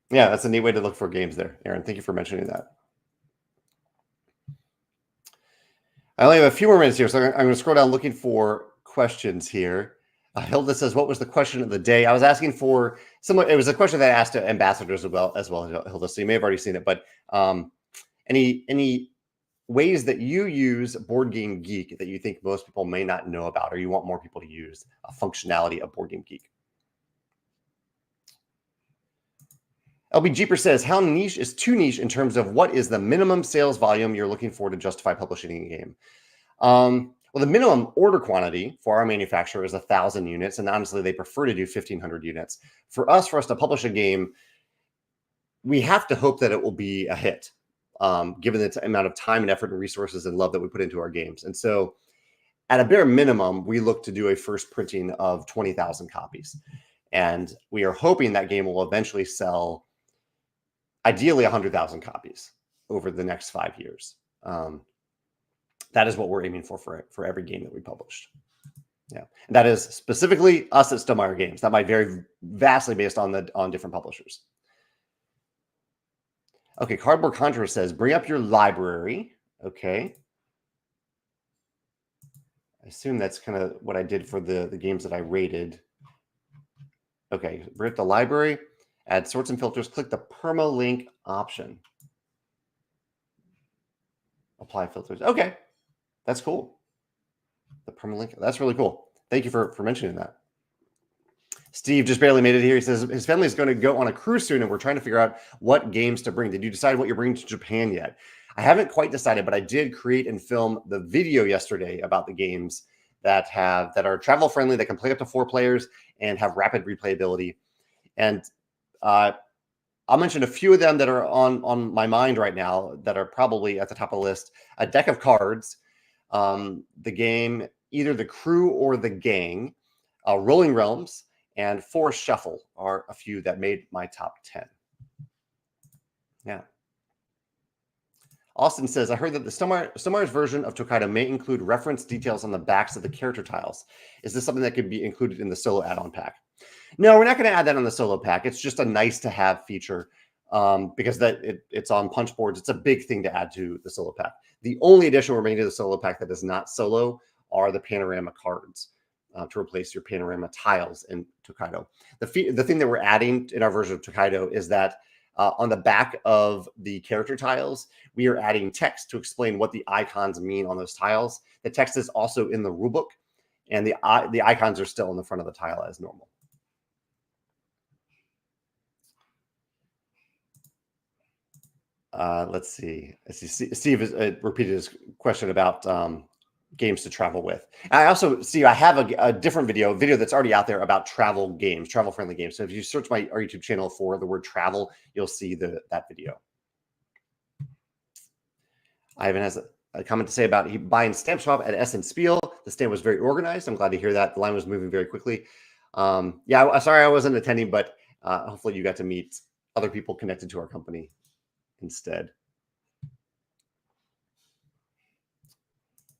Yeah, that's a neat way to look for games there, Aaron. Thank you for mentioning that. I only have a few more minutes here, so I'm going to scroll down looking for questions here. Hilda says, what was the question of the day? I was asking for similar. It was a question that I asked to ambassadors as well, Hilda. So you may have already seen it, but any ways that you use BoardGameGeek that you think most people may not know about, or you want more people to use a functionality of BoardGameGeek? LB Jeeper says, how niche is too niche in terms of what is the minimum sales volume you're looking for to justify publishing a game? Well, the minimum order quantity for our manufacturer is 1,000 units, and honestly, they prefer to do 1,500 units. For us to publish a game, we have to hope that it will be a hit, given the amount of time and effort and resources and love that we put into our games. And so at a bare minimum, we look to do a first printing of 20,000 copies. And we are hoping that game will eventually sell, ideally 100,000 copies over the next 5 years. That is what we're aiming for every game that we published. Yeah, and that is specifically us at Stonemaier Games. That might vary vastly based on different publishers. Okay, Cardboard Conjurer says, bring up your library. Okay. I assume that's kind of what I did for the games that I rated. Okay, bring up the library, add sorts and filters, click the permalink option. Apply filters. Okay, that's cool. The permalink, that's really cool. Thank you for mentioning that. Steve just barely made it here. He says his family is going to go on a cruise soon, and we're trying to figure out what games to bring. Did you decide what you're bringing to Japan yet? I haven't quite decided, but I did create and film the video yesterday about the games that are travel friendly, that can play up to 4 players and have rapid replayability. And I'll mention a few of them that are on my mind right now that are probably at the top of the list. A deck of cards, the game, either the crew or the gang, Rolling Realms, and Forest Shuffle are a few that made my top 10. Yeah. Austin says, I heard that the Stonemaier's version of Tokaido may include reference details on the backs of the character tiles. Is this something that could be included in the solo add-on pack? No, we're not going to add that on the solo pack. It's just a nice to have feature because it's on punch boards. It's a big thing to add to the solo pack. The only addition we're making to the solo pack that is not solo are the panorama cards to replace your panorama tiles in Tokaido. The thing that we're adding in our version of Tokaido is that on the back of the character tiles, we are adding text to explain what the icons mean on those tiles. The text is also in the rulebook, and the icons are still in the front of the tile as normal. Let's see. Steve has repeated his question about games to travel with. I also see I have a different video that's already out there about travel games, travel friendly games. So if you search our YouTube channel for the word travel, you'll see that video. Ivan has a comment to say about buying Stamp Swap at Essen Spiel. The stand was very organized. I'm glad to hear that. The line was moving very quickly. Yeah, sorry I wasn't attending, but hopefully you got to meet other people connected to our company instead.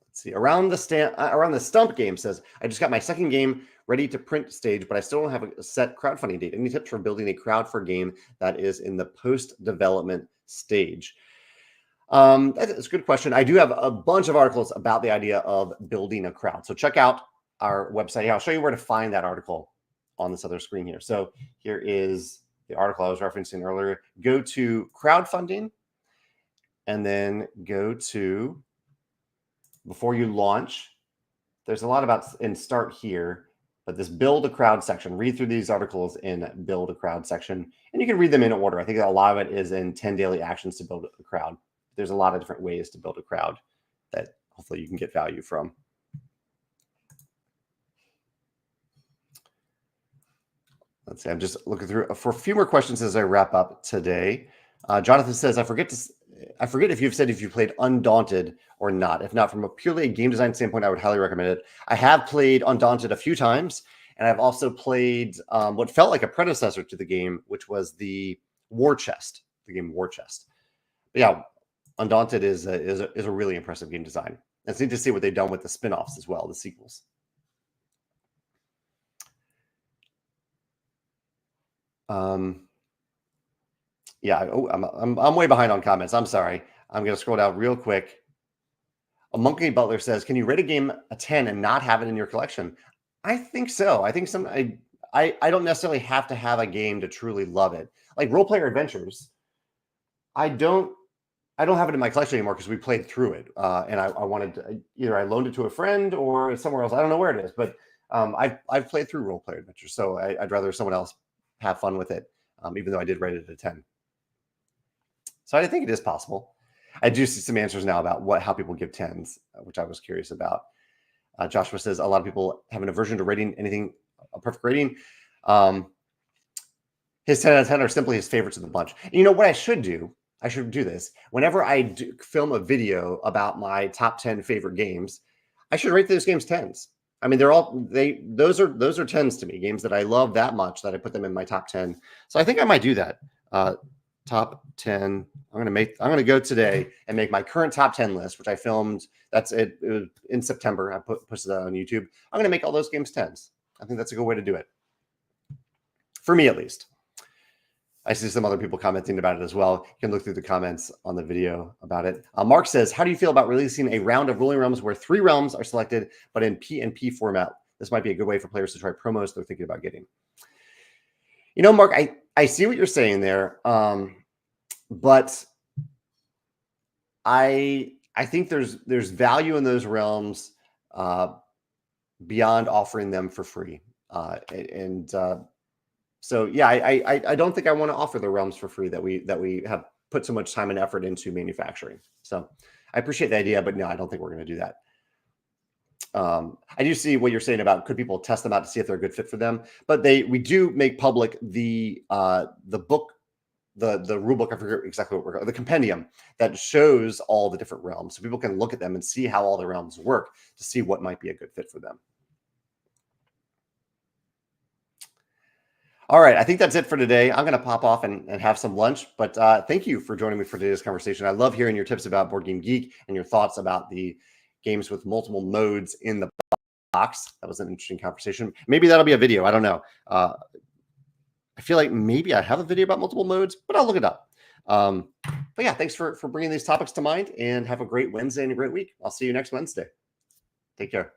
Let's see. Around the Stump game says, I just got my second game ready to print stage, but I still don't have a set crowdfunding date. Any tips for building a crowd for a game that is in the post-development stage? That's a good question. I do have a bunch of articles about the idea of building a crowd. So check out our website. I'll show you where to find that article on this other screen here. So here is the article I was referencing earlier. Go to crowdfunding and then go to before you launch. There's a lot about in start here, but this build a crowd section, read through these articles in build a crowd section, and you can read them in order. I think a lot of it is in 10 daily actions to build a crowd. There's a lot of different ways to build a crowd that hopefully you can get value from. Let's see, I'm just looking through for a few more questions as I wrap up today. Jonathan says, I forget if you've said if you played Undaunted or not. If not, from a purely game design standpoint, I would highly recommend it. I have played Undaunted a few times, and I've also played what felt like a predecessor to the game, which was the War Chest, the game War Chest. But yeah, Undaunted is a really impressive game design. It's neat to see what they've done with the spin-offs as well, the sequels. Yeah, I'm way behind on comments. I'm sorry. I'm going to scroll down real quick. A Monkey Butler says, "Can you rate a game a 10 and not have it in your collection?" I think so. I think I don't necessarily have to have a game to truly love it. Like Role Player Adventures, I don't have it in my collection anymore because we played through it, and I wanted to, either I loaned it to a friend or somewhere else. I don't know where it is, but I've played through Role Player Adventures, so I'd rather someone else have fun with it, even though I did rate it a 10. So I think it is possible. I do see some answers now about how people give 10s, which I was curious about. Joshua says a lot of people have an aversion to rating anything a perfect rating. His 10 out of 10 are simply his favorites of the bunch. And you know what I should do? I should do this. Whenever I film a video about my top 10 favorite games, I should rate those games 10s. I mean, those are 10s to me, games that I love that much that I put them in my top 10. So I think I might do that. Top 10. I'm going to go today and make my current top 10 list, which I filmed. That's it. It was in September. I posted that on YouTube. I'm going to make all those games 10s. I think that's a good way to do it. For me, at least. I see some other people commenting about it as well. You can look through the comments on the video about it. Mark says, how do you feel about releasing a round of Rolling Realms where 3 realms are selected, but in P&P format? This might be a good way for players to try promos they're thinking about getting. You know, Mark, I see what you're saying there. But I think there's value in those realms beyond offering them for free. So yeah, I don't think I want to offer the realms for free that we have put so much time and effort into manufacturing. So I appreciate the idea, but no, I don't think we're going to do that. I do see what you're saying about could people test them out to see if they're a good fit for them, but we do make public the book, the rule book. I forget exactly what we're called, the compendium that shows all the different realms, so people can look at them and see how all the realms work to see what might be a good fit for them. All right, I think that's it for today. I'm going to pop off and have some lunch, but thank you for joining me for today's conversation. I love hearing your tips about BoardGameGeek and your thoughts about the games with multiple modes in the box. That was an interesting conversation. Maybe that'll be a video. I don't know. I feel like maybe I have a video about multiple modes, but I'll look it up. But yeah, thanks for bringing these topics to mind, and have a great Wednesday and a great week. I'll see you next Wednesday. Take care.